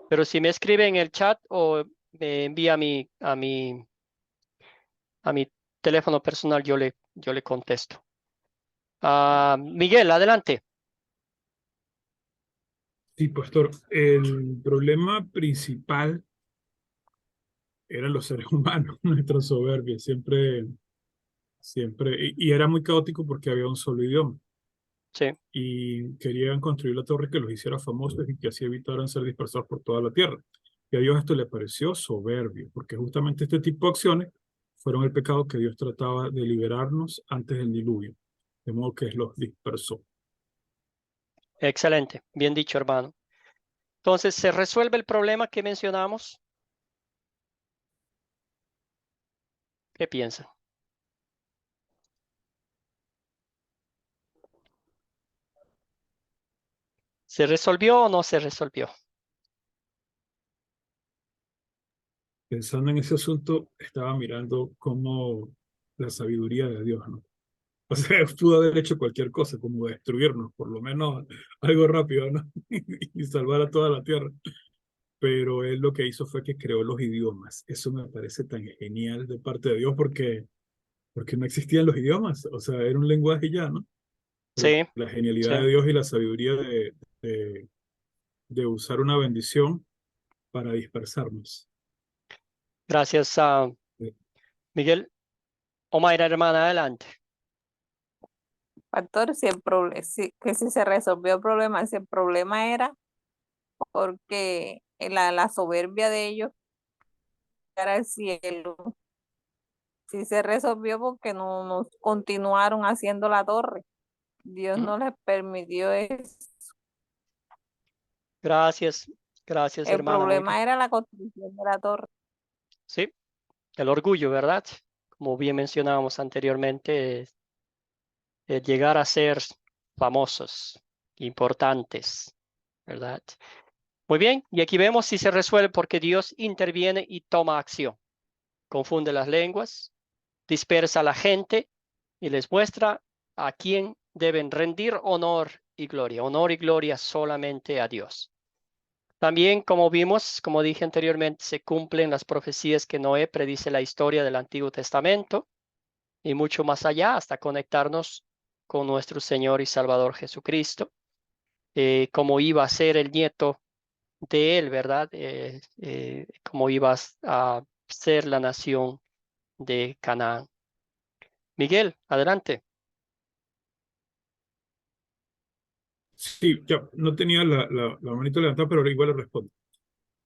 Pero si me escribe en el chat o me envía a mi teléfono personal, yo le contesto. Miguel, adelante. Sí, pastor, el problema principal eran los seres humanos, nuestra soberbia. Siempre Siempre, y era muy caótico porque había un solo idioma. Sí, Y querían construir la torre que los hiciera famosos y que así evitaran ser dispersados por toda la tierra. Y a Dios esto le pareció soberbio, porque justamente este tipo de acciones fueron el pecado que Dios trataba de liberarnos antes del diluvio, de modo que los dispersó. excelente. Bien dicho, hermano. Entonces, ¿se resuelve el problema que mencionamos? ¿Qué piensan? ¿Se resolvió o no se resolvió? Pensando en ese asunto, estaba mirando cómo la sabiduría de Dios, ¿no? O sea, pudo haber hecho cualquier cosa, como destruirnos, por lo menos algo rápido, ¿no? Y salvar a toda la tierra. Pero él lo que hizo fue que creó los idiomas. Eso me parece tan genial de parte de Dios porque no existían los idiomas, o sea, era un lenguaje y ya, ¿no? Pero Sí, la genialidad sí. de Dios y la sabiduría de usar una bendición para dispersarnos. Gracias a Eh, Miguel. Omaira, hermana, adelante. Pastor, si el que si se resolvió el problema, si el problema era porque la soberbia de ellos era el cielo, si se resolvió porque no continuaron haciendo la torre. Dios Mm, no les permitió eso. Gracias, gracias, El hermana. Muy bien. problema era la construcción de la torre. Sí, el orgullo, ¿verdad? Como bien mencionábamos anteriormente, llegar a ser famosos, importantes, ¿verdad? Muy bien, y aquí vemos si se resuelve porque Dios interviene y toma acción. Confunde las lenguas, dispersa a la gente y les muestra a quién deben rendir honor y gloria solamente a Dios. También, como vimos, como dije anteriormente, se cumplen las profecías que Noé predice la historia del Antiguo Testamento y mucho más allá hasta conectarnos con nuestro Señor y Salvador Jesucristo, como iba a ser el nieto de él, ¿verdad? Como iba a ser la nación de Canaán. Miguel, adelante. Sí, ya no tenía la manito levantada, pero ahora igual le respondo.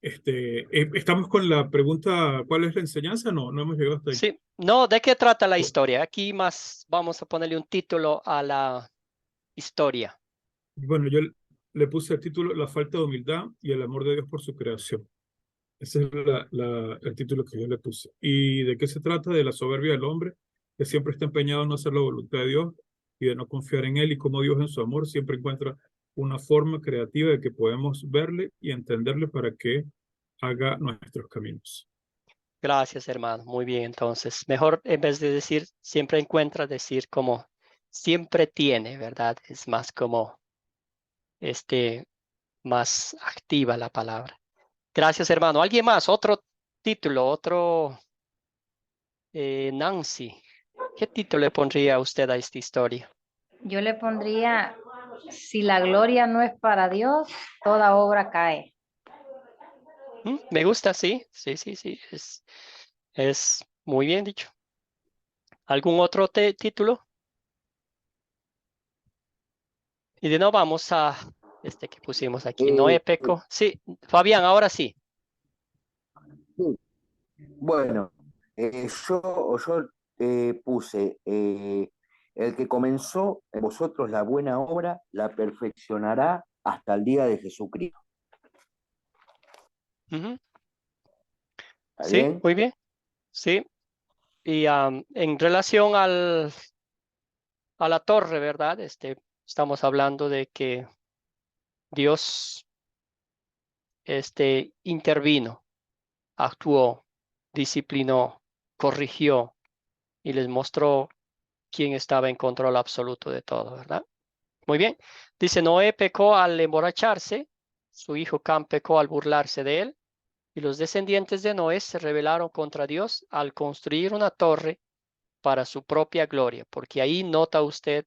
Estamos con la pregunta, ¿cuál es la enseñanza? No, no hemos llegado hasta ahí. Sí, no, ¿de qué trata la historia? Aquí más vamos a ponerle un título a la historia. Bueno, yo le puse el título La falta de humildad y el amor de Dios por su creación. Ese es el título que yo le puse. ¿Y de qué se trata? De la soberbia del hombre, que siempre está empeñado en no hacer la voluntad de Dios y de no confiar en Él, y cómo Dios en su amor siempre encuentra una forma creativa de que podemos verle y entenderle para que haga nuestros caminos. Gracias, hermano. Muy bien, entonces, mejor en vez de decir siempre encuentra, decir como siempre tiene, ¿verdad? Es más como, este, más activa la palabra. Gracias, hermano. ¿Alguien más? Otro título, otro, Nancy. ¿Qué título le pondría usted a esta historia? Yo le pondría, si la gloria no es para Dios, toda obra cae. Me gusta, sí, sí, sí, sí. Es muy bien dicho. ¿Algún otro título? Y de nuevo vamos a este que pusimos aquí. Noé Eh, pecó. Sí, Fabián, ahora sí. sí, bueno, yo puse, el que comenzó en vosotros la buena obra, la perfeccionará hasta el día de Jesucristo. Ujú. ¿Está Sí, bien? muy bien. Sí. Y en relación a la torre, ¿verdad? Estamos hablando de que Dios intervino, actuó, disciplinó, corrigió y les mostró quién estaba en control absoluto de todo, ¿verdad? Muy bien. Dice, Noé pecó al emborracharse, su hijo Cam pecó al burlarse de él, y los descendientes de Noé se rebelaron contra Dios al construir una torre para su propia gloria, porque ahí nota usted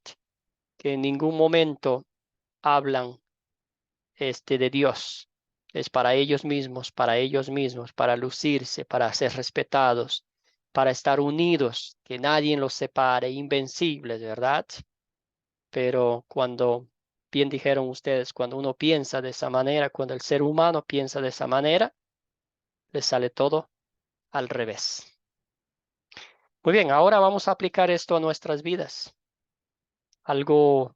que en ningún momento hablan de Dios. Es para ellos mismos, para lucirse, para ser respetados. para estar unidos, que nadie los separe, invencibles, ¿verdad? Pero cuando, bien dijeron ustedes, cuando uno piensa de esa manera, cuando el ser humano piensa de esa manera, le sale todo al revés. Muy bien, ahora vamos a aplicar esto a nuestras vidas. Algo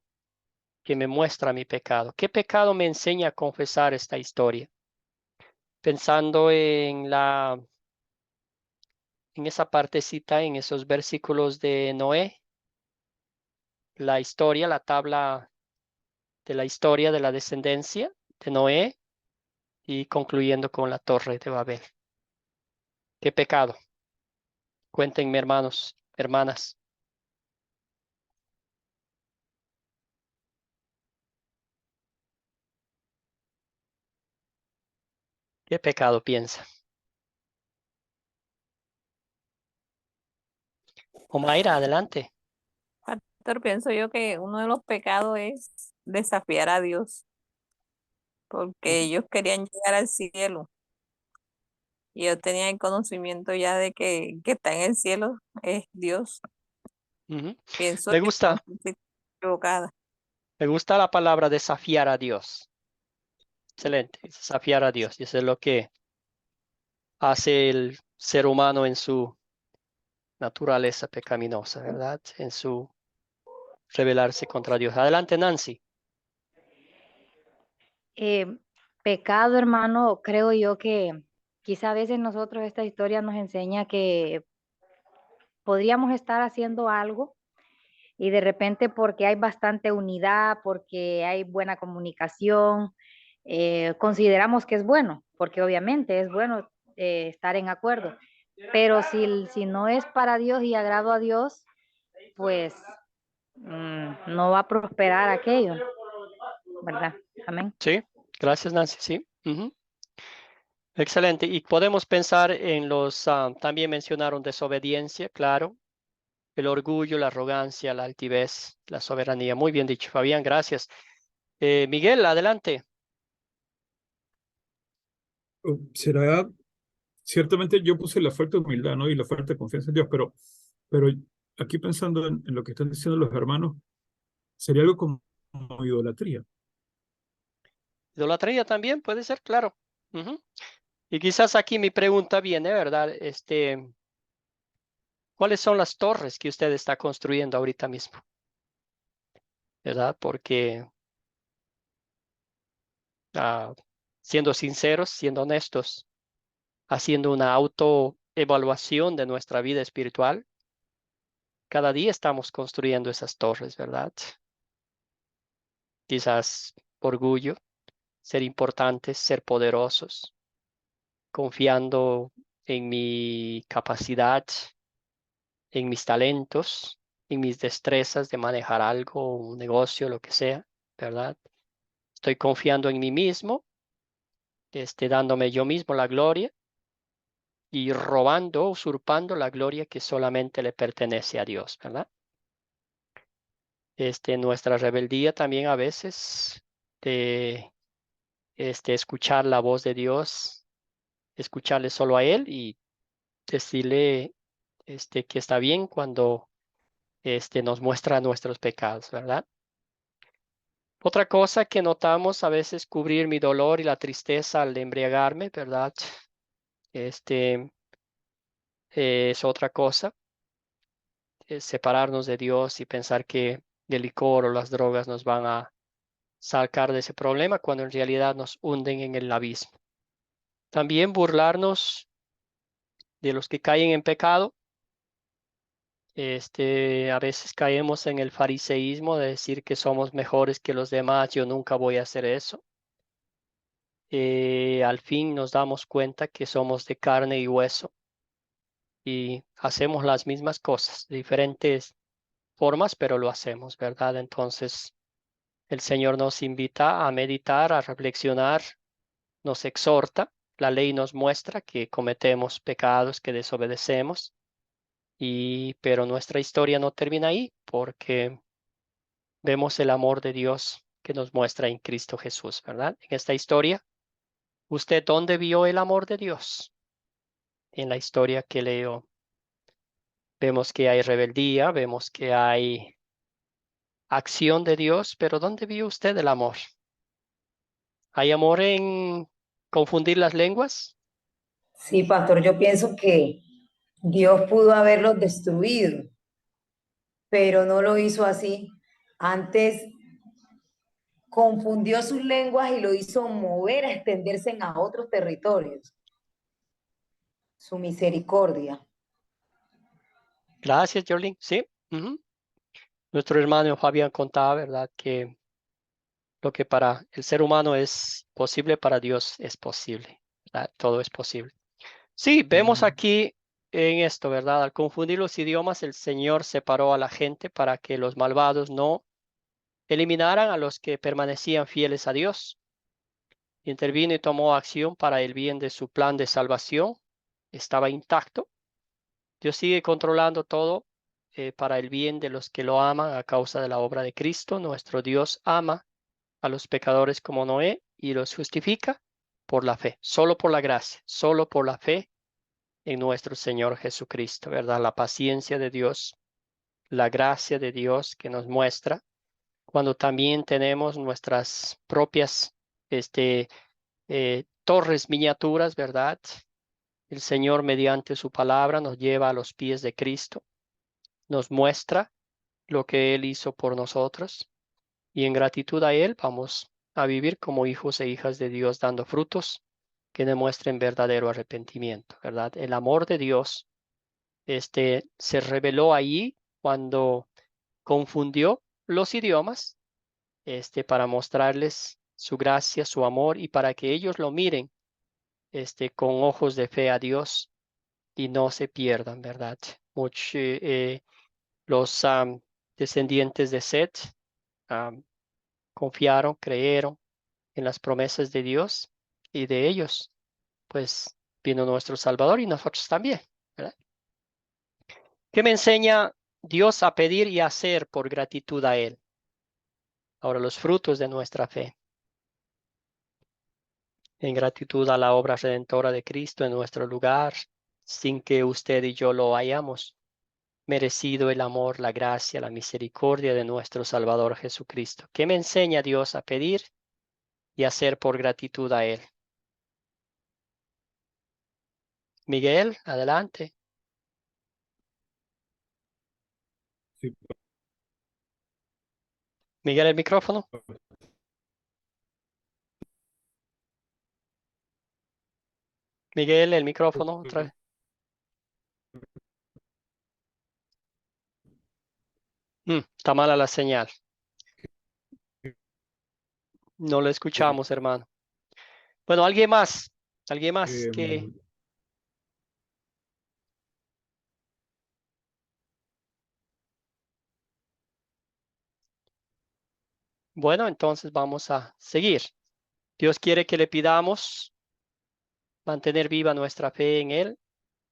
que me muestra mi pecado. ¿Qué pecado me enseña a confesar esta historia? Pensando en esa partecita, en esos versículos de Noé, la historia, la tabla de la historia de la descendencia de Noé y concluyendo con la torre de Babel. ¿Qué pecado? Cuéntenme, hermanos, hermanas. ¿Qué pecado piensa? Omaira, adelante. Pastor, pienso yo que uno de los pecados es desafiar a Dios, porque ellos querían llegar al cielo y yo tenía el conocimiento ya de que está en el cielo es Dios. Ujú. Pienso Me yo, no gusta, sé si estoy equivocada. me gusta la palabra desafiar a Dios. Excelente, desafiar a Dios. Y eso es lo que hace el ser humano en su naturaleza pecaminosa, ¿verdad? En su rebelarse contra Dios. Adelante, Nancy. Eh, Pecado, hermano, creo yo que quizá a veces nosotros esta historia nos enseña que podríamos estar haciendo algo y de repente porque hay bastante unidad, porque hay buena comunicación, consideramos que es bueno, porque obviamente es bueno estar en acuerdo, pero si no es para Dios y agrado a Dios, pues no va a prosperar aquello, ¿verdad? Amén. Sí, gracias, Nancy. Sí. Ujú. Excelente. Y podemos pensar en también mencionaron desobediencia, claro, el orgullo, la arrogancia, la altivez, la soberanía. Muy bien dicho, Fabián, gracias. Miguel, adelante. Será, ciertamente yo puse la falta de humildad, ¿no? Y la falta de confianza en Dios, pero aquí pensando en lo que están diciendo los hermanos, sería algo como idolatría. Idolatría también puede ser, claro. Ujú. Y quizás aquí mi pregunta viene, ¿verdad? ¿Cuáles son las torres que usted está construyendo ahorita mismo? ¿Verdad? Porque ah, siendo sinceros, siendo honestos, haciendo una autoevaluación de nuestra vida espiritual, cada día estamos construyendo esas torres, ¿verdad? Quizás orgullo, ser importantes, ser poderosos, confiando en mi capacidad, en mis talentos, en mis destrezas de manejar algo, un negocio, lo que sea, ¿verdad? Estoy confiando en mí mismo, dándome yo mismo la gloria y robando, usurpando la gloria que solamente le pertenece a Dios, ¿verdad? Nuestra rebeldía también a veces de escuchar la voz de Dios, escucharle solo a Él y decirle que está bien cuando nos muestra nuestros pecados, ¿verdad? Otra cosa que notamos a veces cubrir mi dolor y la tristeza al embriagarme, ¿verdad? Este es otra cosa, separarnos de Dios y pensar que el licor o las drogas nos van a sacar de ese problema cuando en realidad nos hunden en el abismo. También burlarnos de los que caen en pecado. A veces caemos en el fariseísmo de decir que somos mejores que los demás, yo nunca voy a hacer eso. Al fin nos damos cuenta que somos de carne y hueso y hacemos las mismas cosas, de diferentes formas, pero lo hacemos, ¿verdad? Entonces, el Señor nos invita a meditar, a reflexionar, nos exhorta. La ley nos muestra que cometemos pecados, que desobedecemos, pero nuestra historia no termina ahí porque vemos el amor de Dios que nos muestra en Cristo Jesús, ¿verdad? En esta historia, ¿usted dónde vio el amor de Dios? En la historia que leo Vemos que hay rebeldía, vemos que hay acción de Dios, pero ¿dónde vio usted el amor? ¿Hay amor en confundir las lenguas? Sí, pastor, yo pienso que Dios pudo haberlos destruido, pero no lo hizo así. Antes confundió sus lenguas y lo hizo mover a extenderse a otros territorios. Su misericordia. Gracias, Jolín. Sí. Nuestro hermano Fabián contaba, ¿verdad? Que lo que para el ser humano es posible, para Dios es posible, ¿verdad? Todo es posible. Sí, vemos aquí en esto, ¿verdad? Al confundir los idiomas, el Señor separó a la gente para que los malvados no eliminaran a los que permanecían fieles a Dios. Intervino y tomó acción para el bien de su plan de salvación. Estaba intacto. Dios sigue controlando todo para el bien de los que lo aman a causa de la obra de Cristo. Nuestro Dios ama a los pecadores como Noé y los justifica por la fe, solo por la gracia, solo por la fe en nuestro Señor Jesucristo, ¿verdad? La paciencia de Dios, la gracia de Dios que nos muestra cuando también tenemos nuestras propias torres miniaturas, ¿verdad? El Señor mediante su palabra nos lleva a los pies de Cristo, nos muestra lo que Él hizo por nosotros y en gratitud a Él vamos a vivir como hijos e hijas de Dios dando frutos que demuestren verdadero arrepentimiento, ¿verdad? El amor de Dios se reveló allí cuando confundió los idiomas para mostrarles su gracia, su amor y para que ellos lo miren con ojos de fe a Dios y no se pierdan, ¿verdad? Los descendientes de Set confiaron, creyeron en las promesas de Dios y de ellos, pues vino nuestro Salvador y nosotros también, ¿verdad? ¿Qué me enseña Dios a pedir y a hacer por gratitud a Él? Ahora los frutos de nuestra fe. En gratitud a la obra redentora de Cristo en nuestro lugar, sin que usted y yo lo hayamos merecido el amor, la gracia, la misericordia de nuestro Salvador Jesucristo. ¿Qué me enseña Dios a pedir y hacer por gratitud a Él? Miguel, adelante. Sí, Miguel, el micrófono. Miguel, el micrófono otra vez. Está mala la señal. No lo escuchamos, hermano. Bueno, alguien más que... Bueno, entonces vamos a seguir. Dios quiere que le pidamos mantener viva nuestra fe en Él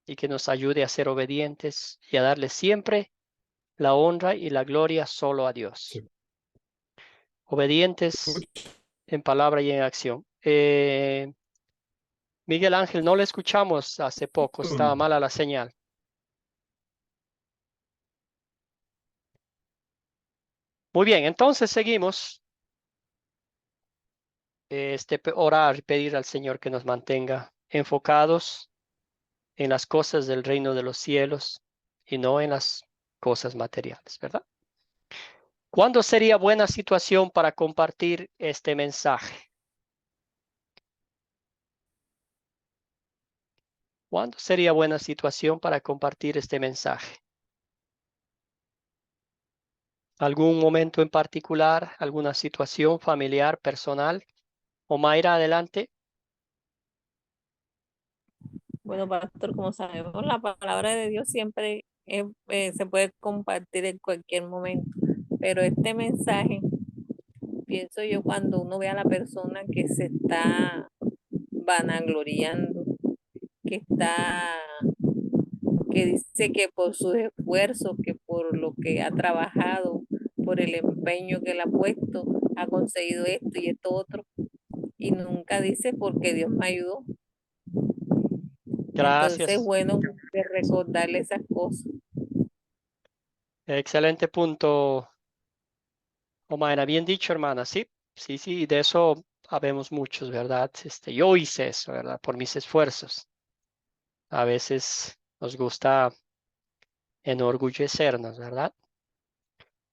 y que nos ayude a ser obedientes y a darle siempre la honra y la gloria solo a Dios. Sí. Obedientes en palabra y en acción. Miguel Ángel, no le escuchamos hace poco, estaba mala la señal. Muy bien, entonces seguimos. Orar y pedir al Señor que nos mantenga enfocados en las cosas del reino de los cielos y no en las cosas materiales, ¿verdad? ¿Cuándo sería buena situación para compartir este mensaje? ¿Cuándo sería buena situación para compartir este mensaje? ¿Algún momento en particular? ¿Alguna situación familiar, personal? O Mayra, adelante. Bueno, pastor, como sabemos, la palabra de Dios siempre se puede compartir en cualquier momento, pero este mensaje, pienso yo, cuando uno ve a la persona que se está vanagloriando, que dice que por sus esfuerzos, que por lo que ha trabajado, por el empeño que le ha puesto, ha conseguido esto y esto otro, y nunca dice porque Dios me ayudó. Entonces, Gracias. bueno, de recordarle esas cosas. Excelente punto, Omaira. Bien dicho, hermana. Sí, sí, sí, de eso habemos muchos, ¿verdad? Yo hice eso, ¿verdad? Por mis esfuerzos. A veces nos gusta enorgullecernos, ¿verdad?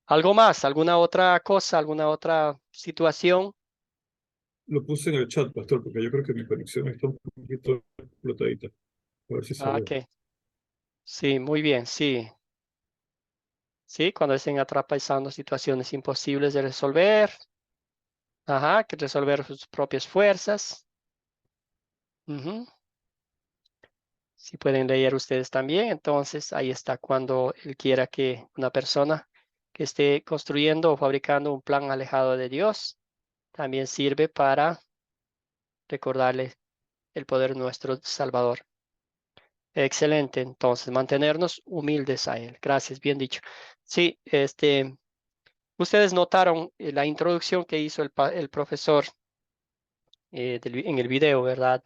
¿Algo más? ¿Alguna otra cosa? ¿Alguna otra situación? Lo puse en el chat, pastor, porque yo creo que mi conexión está un poquito explotadita. A ver si Ah, sale. ok. Sí, muy bien, sí. Sí, cuando estén atravesando situaciones imposibles de resolver. Ajá, que resolver sus propias fuerzas. Ujú. Si pueden leer ustedes también, entonces ahí está cuando él quiera que una persona que esté construyendo o fabricando un plan alejado de Dios, también sirve para recordarle el poder de nuestro Salvador. Excelente, entonces mantenernos humildes a Él. Gracias, bien dicho. Sí, ustedes notaron la introducción que hizo el profesor en el video, ¿verdad?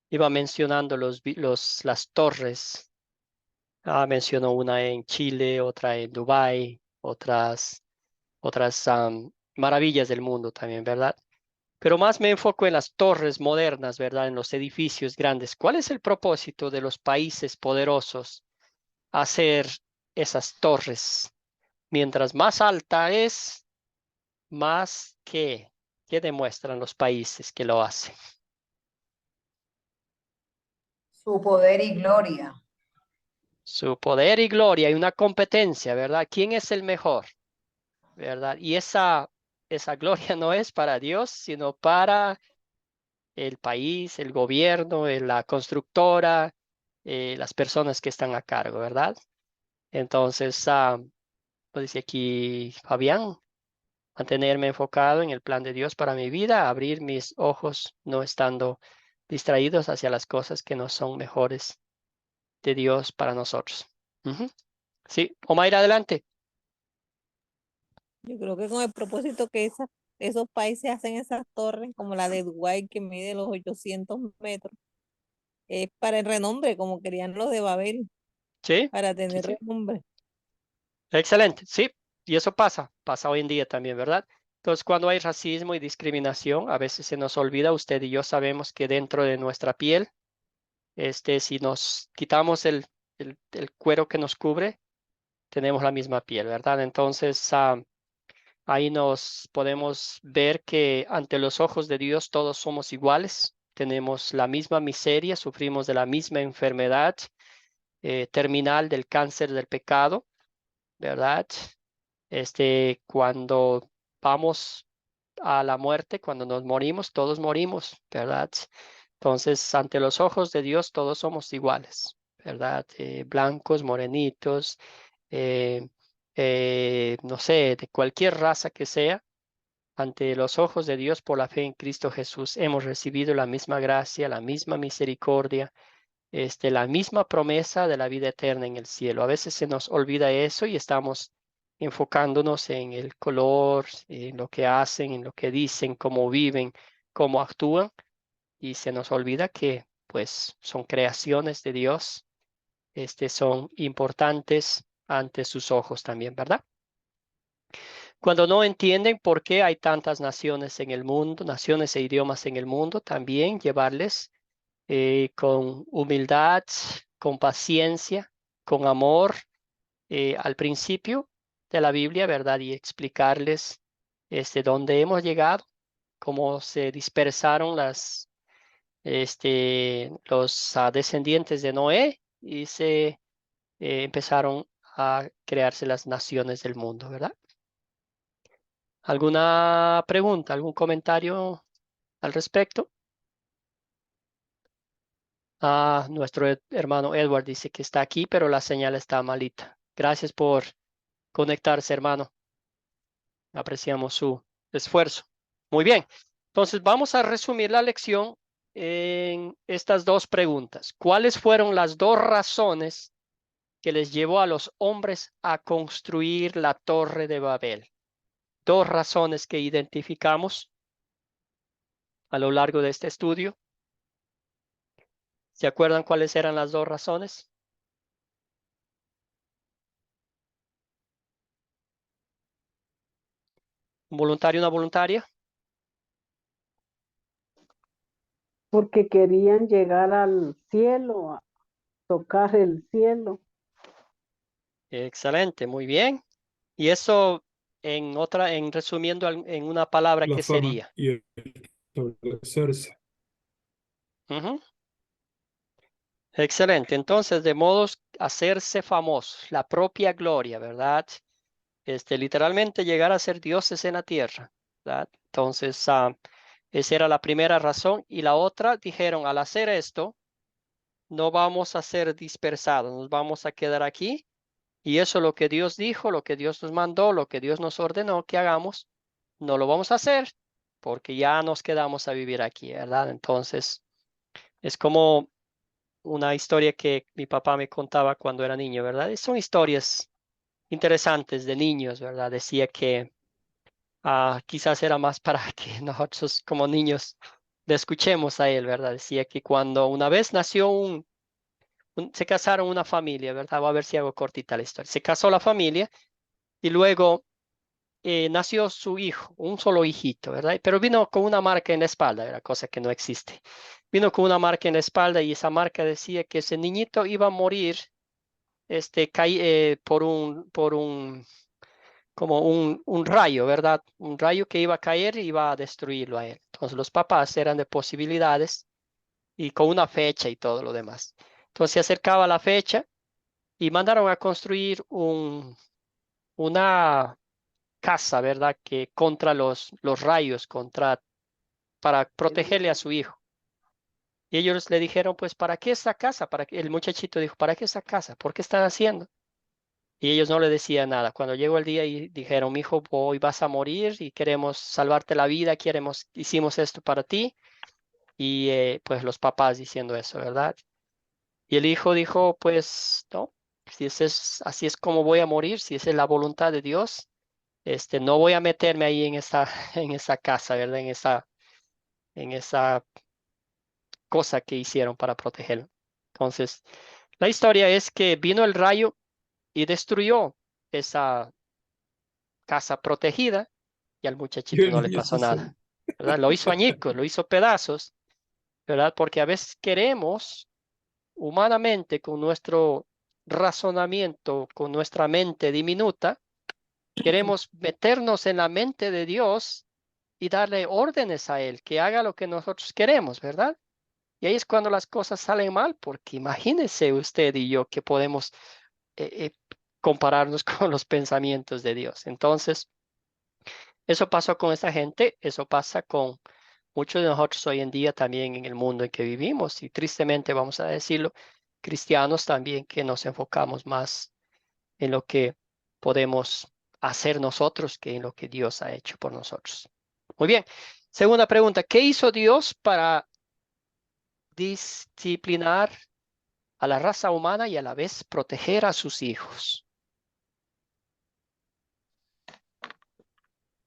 Iba mencionando las torres. Mencionó una en Chile, otra en Dubái, otras maravillas del mundo también, ¿verdad? Pero más me enfoco en las torres modernas, ¿verdad? En los edificios grandes. ¿Cuál es el propósito de los países poderosos hacer esas torres? Mientras más alta es, más que demuestran los países que lo hacen. Su poder y gloria. Su poder y gloria y una competencia, ¿verdad? ¿Quién es el mejor? ¿Verdad? Y esa gloria no es para Dios, sino para el país, el gobierno, la constructora, las personas que están a cargo, ¿verdad? Entonces, lo dice aquí Fabián, mantenerme enfocado en el plan de Dios para mi vida, abrir mis ojos, no estando distraídos hacia las cosas que no son mejores de Dios para nosotros. Ujú. Sí, Omaira, adelante. Yo creo que con el propósito que esos países hacen esas torres, como la de Dubái, que mide los 800 metros, es para el renombre, como querían los de Babel, Sí, para sí, tener sí. renombre. Excelente, sí, y eso pasa hoy en día también, ¿verdad? Entonces, cuando hay racismo y discriminación, a veces se nos olvida, usted y yo sabemos que dentro de nuestra piel, si nos quitamos el cuero que nos cubre, tenemos la misma piel, ¿verdad? Entonces, ahí nos podemos ver que ante los ojos de Dios todos somos iguales, tenemos la misma miseria, sufrimos de la misma enfermedad terminal del cáncer del pecado, ¿verdad? Cuando vamos a la muerte, cuando nos morimos, todos morimos, ¿verdad? Entonces, ante los ojos de Dios, todos somos iguales, ¿verdad? Blancos, morenitos, eh, no sé, de cualquier raza que sea, ante los ojos de Dios por la fe en Cristo Jesús, hemos recibido la misma gracia, la misma misericordia, la misma promesa de la vida eterna en el cielo. A veces se nos olvida eso y estamos enfocándonos en el color, en lo que hacen, en lo que dicen, cómo viven, cómo actúan, y se nos olvida que pues son creaciones de Dios, son importantes ante sus ojos también, ¿verdad? Cuando no entienden por qué hay tantas naciones en el mundo, naciones e idiomas en el mundo, también llevarles con humildad, con paciencia, con amor al principio de la Biblia, ¿verdad? Y explicarles dónde hemos llegado, cómo se dispersaron los descendientes de Noé y se empezaron a crearse las naciones del mundo, ¿verdad? ¿Alguna pregunta, algún comentario al respecto? Nuestro hermano Edward dice que está aquí, pero la señal está malita. Gracias por conectarse, hermano. Apreciamos su esfuerzo. Muy bien. Entonces vamos a resumir la lección en estas dos preguntas. ¿Cuáles fueron las dos razones que les llevó a los hombres a construir la Torre de Babel? Dos razones que identificamos a lo largo de este estudio. ¿Se acuerdan cuáles eran las dos razones? ¿Un voluntario, una voluntaria? Porque querían llegar al cielo, a tocar el cielo. Excelente, muy bien. Y eso en resumiendo en una palabra, La ¿qué fama sería? y establecerse. Ujú. Excelente. Entonces, de modos hacerse famosos, la propia gloria, ¿verdad? Literalmente llegar a ser dioses en la tierra, ¿verdad? Entonces, esa era la primera razón. Y la otra, dijeron, al hacer esto, no vamos a ser dispersados, nos vamos a quedar aquí. Y eso lo que Dios dijo, lo que Dios nos mandó, lo que Dios nos ordenó que hagamos, no lo vamos a hacer porque ya nos quedamos a vivir aquí, ¿verdad? Entonces, es como una historia que mi papá me contaba cuando era niño, ¿verdad? Y son historias interesantes de niños, ¿verdad? Decía que quizás era más para que nosotros como niños le escuchemos a él, ¿verdad? Decía que cuando una vez nació se casaron una familia, ¿verdad? Voy a ver si hago cortita la historia. Se casó la familia y luego nació su hijo, un solo hijito, ¿verdad? Pero vino con una marca en la espalda, era cosa que no existe. Vino con una marca en la espalda y esa marca decía que ese niñito iba a morir como un rayo, ¿verdad? Un rayo que iba a caer y iba a destruirlo a él. Entonces los papás eran de posibilidades y con una fecha y todo lo demás. Entonces se acercaba la fecha y mandaron a construir una casa, ¿verdad? Que contra los rayos, para protegerle a su hijo. Y ellos le dijeron, pues, ¿para qué esa casa? El muchachito dijo, ¿para qué esa casa? ¿Por qué están haciendo? Y ellos no le decían nada. Cuando llegó el día y dijeron, mi hijo, hoy vas a morir y queremos salvarte la vida, hicimos esto para ti. Y pues los papás diciendo eso, ¿verdad? Y el hijo dijo, pues, no, si así es como voy a morir, si esa es la voluntad de Dios, no voy a meterme ahí en esa, en esa casa, ¿verdad? En esa cosa que hicieron para protegerlo. Entonces, la historia es que vino el rayo y destruyó esa casa protegida y al Y muchachito el no le niño pasó se salió. nada, ¿verdad? Lo hizo añicos, lo hizo pedazos, ¿verdad? Porque a veces queremos humanamente con nuestro razonamiento, con nuestra mente diminuta, queremos meternos en la mente de Dios y darle órdenes a Él, que haga lo que nosotros queremos, ¿verdad? Y ahí es cuando las cosas salen mal, porque imagínese usted y yo que podemos eh, eh, compararnos con los pensamientos de Dios. Entonces, eso pasó con esta gente, eso pasa con muchos de nosotros hoy en día también en el mundo en que vivimos y tristemente vamos a decirlo, cristianos también que nos enfocamos más en lo que podemos hacer nosotros que en lo que Dios ha hecho por nosotros. Muy bien. Segunda pregunta, ¿qué hizo Dios para disciplinar a la raza humana y a la vez proteger a sus hijos?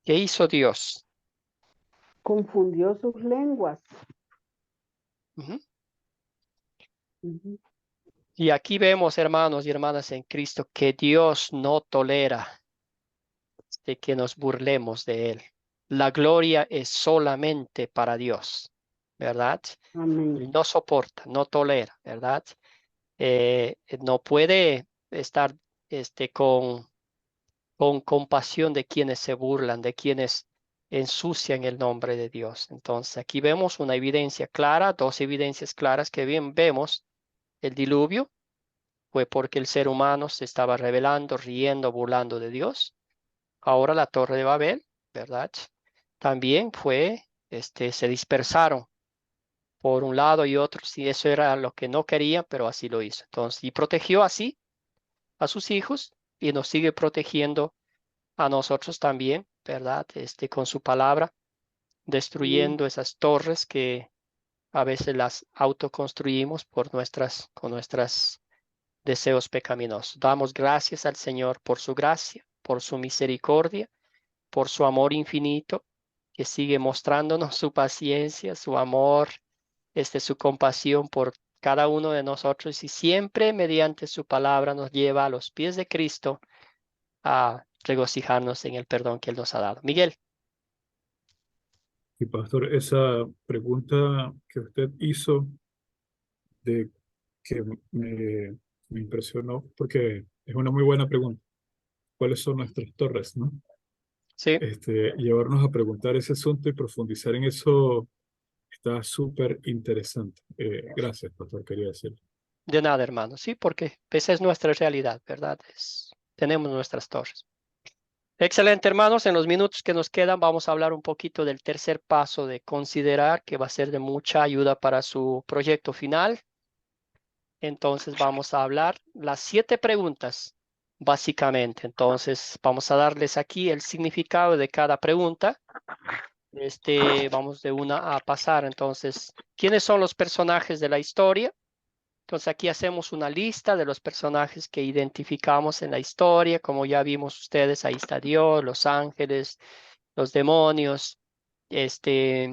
¿Qué hizo Dios? Confundió sus lenguas. Ujú. Ujú. Y aquí vemos, hermanos y hermanas en Cristo, que Dios no tolera de que nos burlemos de Él. La gloria es solamente para Dios, ¿verdad? Amén. Él no soporta, no tolera, ¿verdad? No puede estar con compasión de quienes se burlan, de quienes ensucian el nombre de Dios. Entonces, aquí vemos una evidencia clara, dos evidencias claras que bien vemos. El diluvio fue porque el ser humano se estaba rebelando, riendo, burlando de Dios. Ahora la Torre de Babel, ¿verdad? También se dispersaron por un lado y otro, si eso era lo que no querían, pero así lo hizo. Entonces, y protegió así a sus hijos y nos sigue protegiendo a nosotros también, ¿verdad? Con su palabra, Amén. destruyendo esas torres que a veces las autoconstruimos con nuestras deseos pecaminosos. Damos gracias al Señor por su gracia, por su misericordia, por su amor infinito, que sigue mostrándonos su paciencia, su amor, su compasión por cada uno de nosotros y siempre mediante su palabra nos lleva a los pies de Cristo a regocijarnos en el perdón que Él nos ha dado. Miguel. Y pastor, esa pregunta que usted hizo de que me impresionó, porque es una muy buena pregunta. ¿Cuáles son nuestras torres, no? Sí, Llevarnos a preguntar ese asunto y profundizar en eso está súper interesante. Gracias, pastor, quería decir. de nada, hermano. Sí, porque esa es nuestra realidad, ¿verdad? Tenemos nuestras torres. Excelente, hermanos. En los minutos que nos quedan vamos a hablar un poquito del tercer paso de considerar, que va a ser de mucha ayuda para su proyecto final. Entonces vamos a hablar las 7 preguntas, básicamente. Entonces vamos a darles aquí el significado de cada pregunta. Vamos de una a pasar. Entonces, ¿quiénes son los personajes de la historia? Entonces aquí hacemos una lista de los personajes que identificamos en la historia. Como ya vimos ustedes, ahí está Dios, los ángeles, los demonios, este,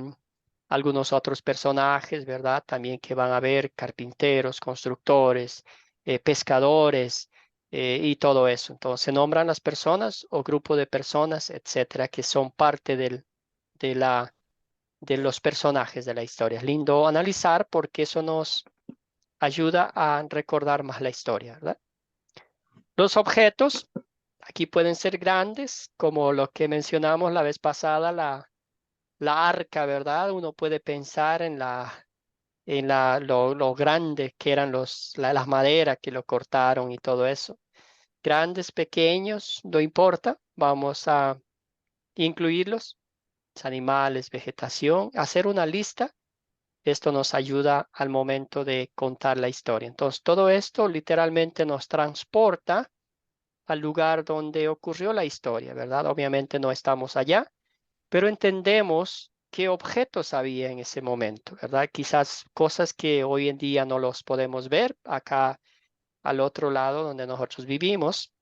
algunos otros personajes, ¿verdad? También que van a ver carpinteros, constructores, pescadores y todo eso. Entonces se nombran las personas o grupo de personas, etcétera, que son parte de de los personajes de la historia. Es lindo analizar porque eso nos ayuda a recordar más la historia, ¿verdad? Los objetos aquí pueden ser grandes, como lo que mencionamos la vez pasada, la arca, ¿verdad? Uno puede pensar en lo grande que eran las maderas que lo cortaron y todo eso. Grandes, pequeños, no importa, vamos a incluirlos. Animales, vegetación, hacer una lista. Esto nos ayuda al momento de contar la historia. Entonces, todo esto literalmente nos transporta al lugar donde ocurrió la historia, ¿verdad? Obviamente no estamos allá, pero entendemos qué objetos había en ese momento, ¿verdad? Quizás cosas que hoy en día no los podemos ver acá al otro lado donde nosotros vivimos.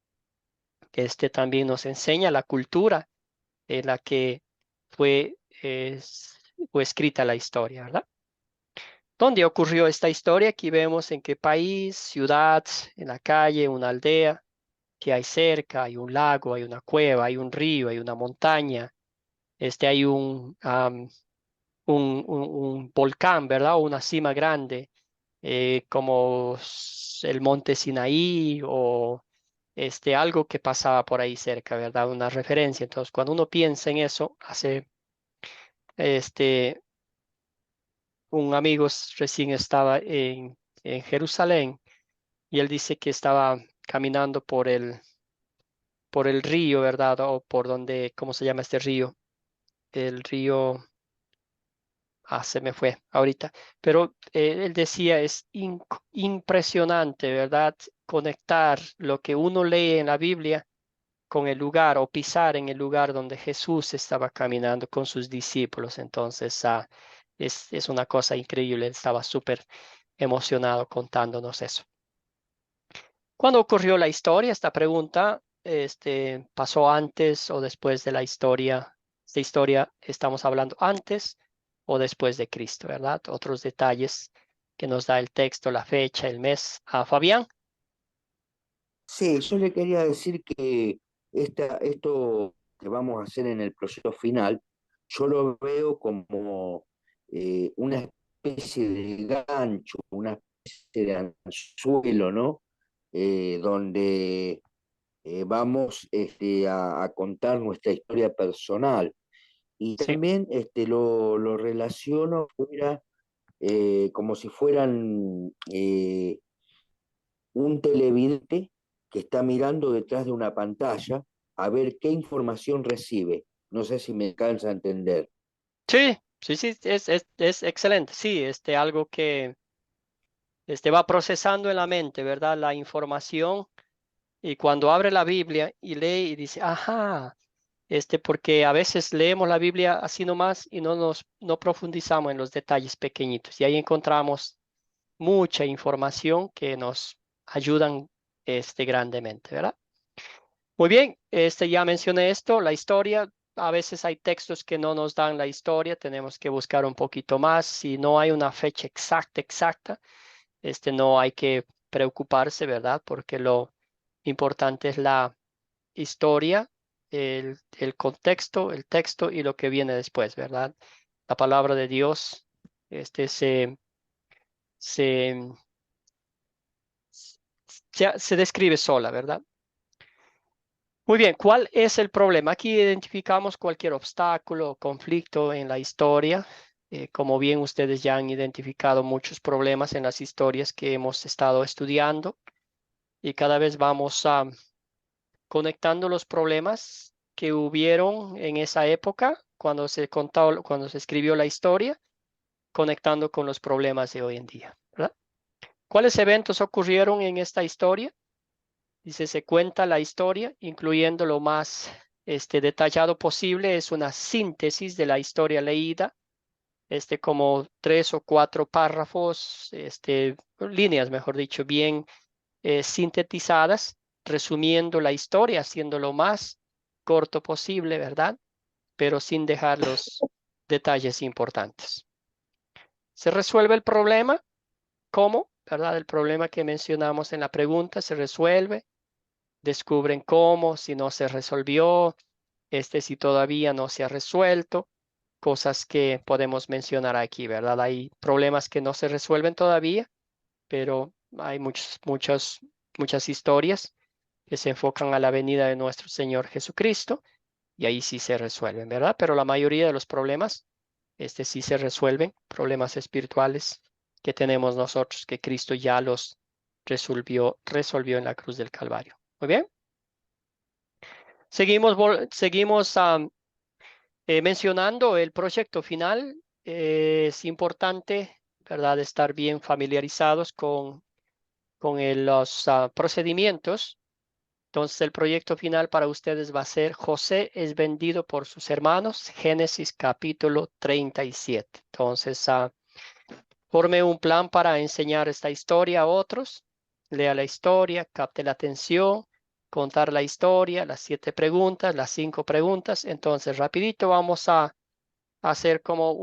También nos enseña la cultura en la que fue, fue escrita la historia, ¿verdad? ¿Dónde ocurrió esta historia? Aquí vemos en qué país, ciudad, en la calle, una aldea, que hay cerca, hay un lago, hay una cueva, hay un río, hay una montaña, hay un volcán, ¿verdad? O una cima grande, como el monte Sinaí o algo que pasaba por ahí cerca, ¿verdad? Una referencia. Entonces, cuando uno piensa en eso, este, un amigo recién estaba en Jerusalén y él dice que estaba caminando por el río, ¿verdad? O por donde, ¿cómo se llama este río? El río, se me fue ahorita, pero él decía, es impresionante, ¿verdad? Conectar lo que uno lee en la Biblia con el lugar o pisar en el lugar donde Jesús estaba caminando con sus discípulos. Entonces, es una cosa increíble, él estaba súper emocionado contándonos eso. ¿Cuándo ocurrió la historia? Esta pregunta, ¿pasó antes o después de la historia? Esta historia estamos hablando antes o después de Cristo, ¿verdad? Otros detalles que nos da el texto, la fecha, el mes. A Fabián. Sí, yo le quería decir que esto que vamos a hacer en el proceso final, yo lo veo como una especie de gancho, una especie de anzuelo, ¿no? Donde vamos a contar nuestra historia personal. Y Sí, también lo relaciono como si fueran un televidente que está mirando detrás de una pantalla a ver qué información recibe. No sé si me alcanza a entender. sí, sí, sí, es excelente. Sí, algo que va procesando en la mente, ¿verdad? La información. Y cuando abre la Biblia y lee y dice, ajá, porque a veces leemos la Biblia así nomás y no profundizamos en los detalles pequeñitos. Y ahí encontramos mucha información que nos ayudan, grandemente, ¿verdad? Muy bien, ya mencioné esto, la historia. A veces hay textos que no nos dan la historia, tenemos que buscar un poquito más. Si no hay una fecha exacta, no hay que preocuparse, ¿verdad? Porque lo importante es la historia, el contexto, el texto y lo que viene después, ¿verdad? la palabra de Dios se describe sola, ¿verdad? Muy bien, ¿cuál es el problema? Aquí identificamos cualquier obstáculo o conflicto en la historia. Como bien ustedes ya han identificado muchos problemas en las historias que hemos estado estudiando y cada vez vamos conectando los problemas que hubieron en esa época cuando cuando se escribió la historia, conectando con los problemas de hoy en día, ¿verdad? ¿Cuáles eventos ocurrieron en esta historia? Dice, se cuenta la historia, incluyendo lo más detallado posible. Es una síntesis de la historia leída, como 3 o 4 párrafos, líneas, mejor dicho, bien sintetizadas, resumiendo la historia, haciendo lo más corto posible, ¿verdad? Pero sin dejar los detalles importantes. ¿Se resuelve el problema? ¿Cómo? ¿Verdad? El problema que mencionamos en la pregunta se resuelve. Descubren cómo, si no se resolvió, si todavía no se ha resuelto, cosas que podemos mencionar aquí, ¿verdad? Hay problemas que no se resuelven todavía, pero hay muchas historias que se enfocan a la venida de nuestro Señor Jesucristo y ahí sí se resuelven, ¿verdad? Pero la mayoría de los problemas, sí se resuelven, problemas espirituales que tenemos nosotros, que Cristo ya los resolvió en la cruz del Calvario. Muy bien. Seguimos mencionando el proyecto final. Es importante, ¿verdad?, estar bien familiarizados con los procedimientos. Entonces, el proyecto final para ustedes va a ser José es vendido por sus hermanos, Génesis capítulo 37. Entonces, forme un plan para enseñar esta historia a otros. Lea la historia, capte la atención, contar la historia, las 7 preguntas, las 5 preguntas. Entonces, rapidito vamos a hacer como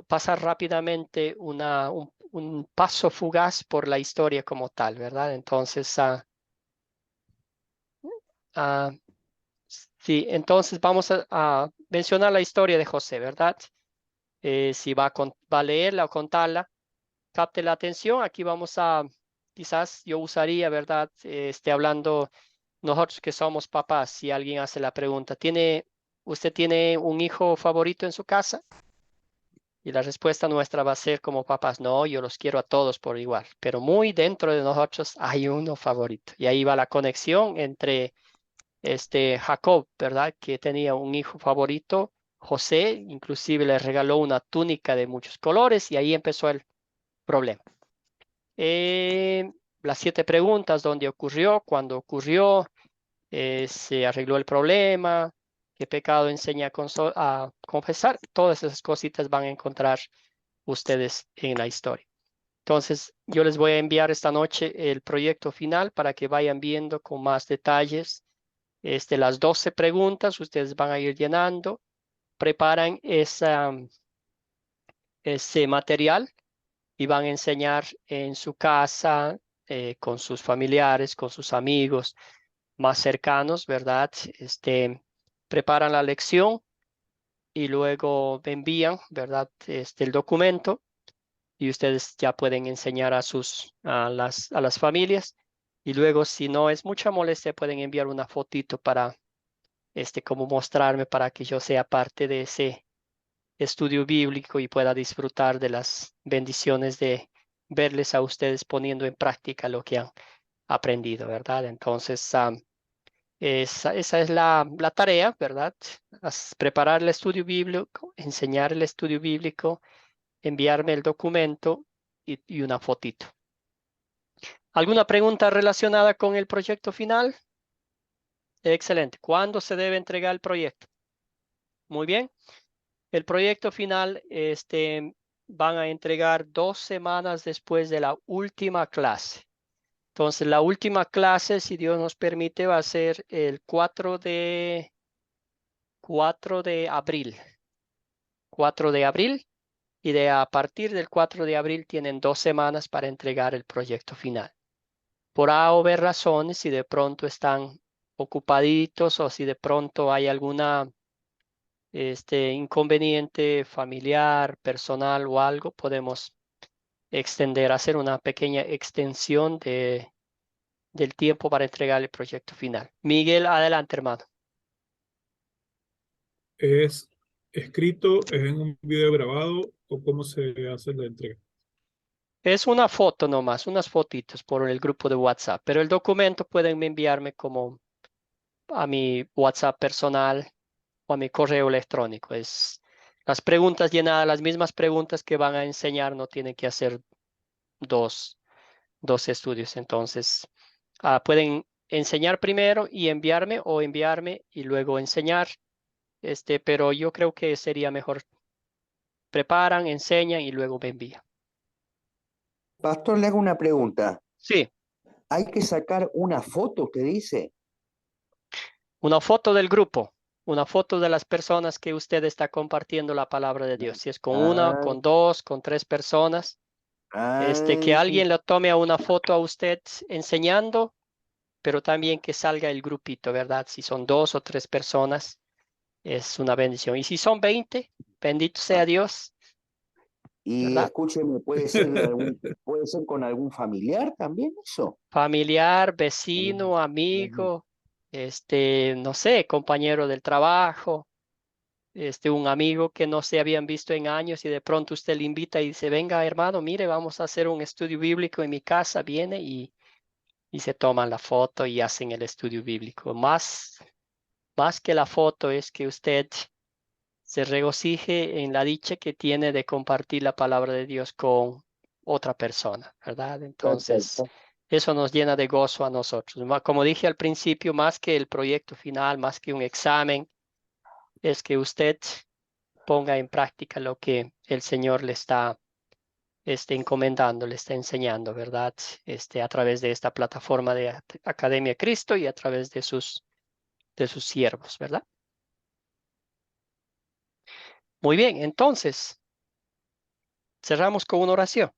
pasar rápidamente un paso fugaz por la historia como tal, ¿verdad? Entonces, ah, sí, entonces vamos a mencionar la historia de José, ¿verdad? Si va a leerla o contarla, capte la atención. Aquí quizás yo usaría, ¿verdad? Hablando nosotros que somos papás, si alguien hace la pregunta, ¿usted tiene un hijo favorito en su casa? Y la respuesta nuestra va a ser como papás, no, yo los quiero a todos por igual, pero muy dentro de nosotros hay uno favorito. Y ahí va la conexión entre Jacob, ¿verdad? Que tenía un hijo favorito, José, inclusive le regaló una túnica de muchos colores y ahí empezó el problema. Las 7 preguntas, ¿dónde ocurrió? ¿Cuándo ocurrió? ¿Se arregló el problema? ¿Qué pecado enseña a confesar? Todas esas cositas van a encontrar ustedes en la historia. Entonces, yo les voy a enviar esta noche el proyecto final para que vayan viendo con más detalles las 12 preguntas. Ustedes van a ir llenando, preparan ese material y van a enseñar en su casa, con sus familiares, con sus amigos más cercanos, ¿verdad? Preparan la lección y luego me envían, ¿verdad? El documento y ustedes ya pueden enseñar a las familias. Y luego, si no es mucha molestia, pueden enviar una fotito para, como mostrarme para que yo sea parte de ese estudio bíblico y pueda disfrutar de las bendiciones de verles a ustedes poniendo en práctica lo que han aprendido, ¿verdad? Entonces, esa es la tarea, ¿verdad? Preparar el estudio bíblico, enseñar el estudio bíblico, enviarme el documento y una fotito. ¿Alguna pregunta relacionada con el proyecto final? Excelente. ¿Cuándo se debe entregar el proyecto? Muy bien. El proyecto final, van a entregar 2 semanas después de la última clase. Entonces, la última clase, si Dios nos permite, va a ser el 4 de abril. 4 de abril. Y a partir del 4 de abril tienen 2 semanas para entregar el proyecto final. Por A o B razones, si de pronto están ocupaditos o si de pronto hay alguna inconveniente familiar, personal o algo, podemos hacer una pequeña extensión del tiempo para entregar el proyecto final. Miguel, adelante, hermano. ¿Es escrito, es en un video grabado o cómo se hace la entrega? Es una foto nomás, unas fotitos por el grupo de WhatsApp, pero el documento pueden enviarme como a mi WhatsApp personal o a mi correo electrónico. Es las preguntas llenadas, las mismas preguntas que van a enseñar, no tienen que hacer dos estudios. Entonces, pueden enseñar primero y enviarme o enviarme y luego enseñar. Pero yo creo que sería mejor preparan, enseñan y luego me envían. Pastor, le hago una pregunta. Sí, ¿Hay que sacar una foto, usted dice? una foto del grupo, una foto de las personas que usted está compartiendo la palabra de Dios. Si es con una, Ah, con dos, con tres personas, que ah, alguien le tome a una foto a usted enseñando, pero también que salga el grupito, ¿verdad? Si son dos o tres personas, es una bendición. Y si son 20, bendito sea Dios, y ¿verdad? escúcheme, puede ser con algún familiar también eso. Familiar, vecino, amigo, no sé, compañero del trabajo, un amigo que no se habían visto en años y de pronto usted le invita y dice, venga hermano, mire, vamos a hacer un estudio bíblico en mi casa, viene y se toman la foto y hacen el estudio bíblico. Más que la foto es que usted se regocije en la dicha que tiene de compartir la palabra de Dios con otra persona, ¿verdad? Entonces, Perfecto. eso nos llena de gozo a nosotros. Como dije al principio, más que el proyecto final, más que un examen, es que usted ponga en práctica lo que el Señor le está encomendando, le está enseñando, ¿verdad? A través de esta plataforma de Academia Cristo y a través de sus siervos, ¿verdad? Muy bien, entonces, cerramos con una oración.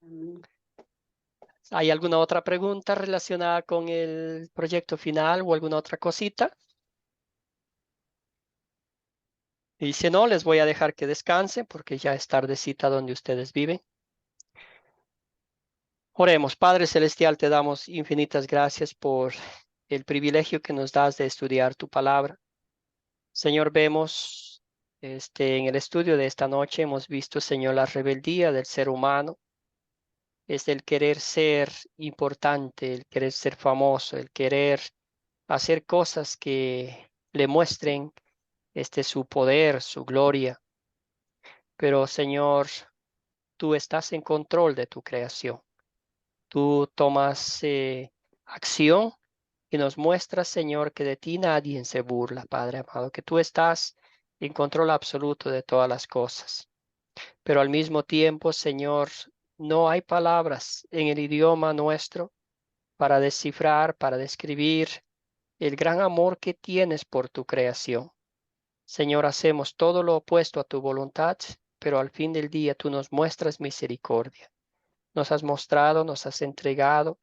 Amén. ¿Hay alguna otra pregunta relacionada con el proyecto final o alguna otra cosita? Y si no, les voy a dejar que descansen porque ya es tardecita donde ustedes viven. Oremos, Padre Celestial, te damos infinitas gracias por el privilegio que nos das de estudiar tu palabra. Señor, vemos en el estudio de esta noche, hemos visto, Señor, la rebeldía del ser humano. Es el querer ser importante, el querer ser famoso, el querer hacer cosas que le muestren su poder, su gloria. Pero, Señor, tú estás en control de tu creación. Tú tomas acción y nos muestras, Señor, que de ti nadie se burla, Padre amado, que tú estás en control absoluto de todas las cosas. Pero al mismo tiempo, Señor, no hay palabras en el idioma nuestro para descifrar, para describir el gran amor que tienes por tu creación. Señor, hacemos todo lo opuesto a tu voluntad, pero al fin del día tú nos muestras misericordia. Nos has mostrado, nos has entregado,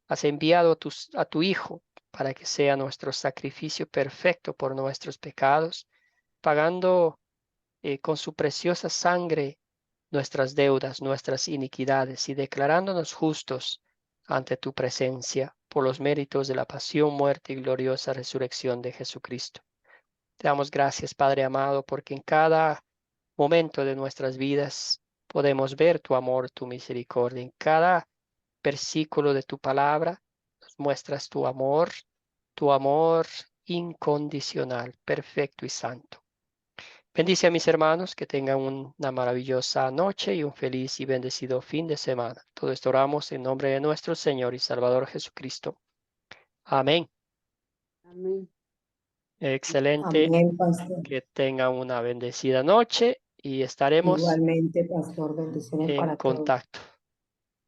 has enviado a tu Hijo para que sea nuestro sacrificio perfecto por nuestros pecados, pagando con su preciosa sangre nuestras deudas, nuestras iniquidades y declarándonos justos ante tu presencia por los méritos de la pasión, muerte y gloriosa resurrección de Jesucristo. Te damos gracias, Padre amado, porque en cada momento de nuestras vidas podemos ver tu amor, tu misericordia. En cada versículo de tu palabra nos muestras tu amor incondicional, perfecto y santo. Bendice a mis hermanos, que tengan una maravillosa noche y un feliz y bendecido fin de semana. Todo esto oramos en nombre de nuestro Señor y Salvador Jesucristo. Amén. Amén. Excelente, Amén, pastor. que tengan una bendecida noche y estaremos Igualmente, pastor, bendiciones en para todos. contacto.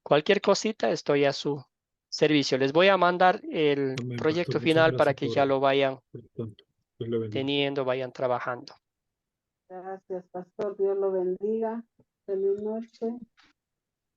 Cualquier cosita, estoy a su servicio. Les voy a mandar el Amén, pastor. proyecto Muchas final para gracias que ya lo vayan por tanto. Dios le bendiga. teniendo, vayan trabajando. Gracias, pastor. Dios lo bendiga. Feliz noche.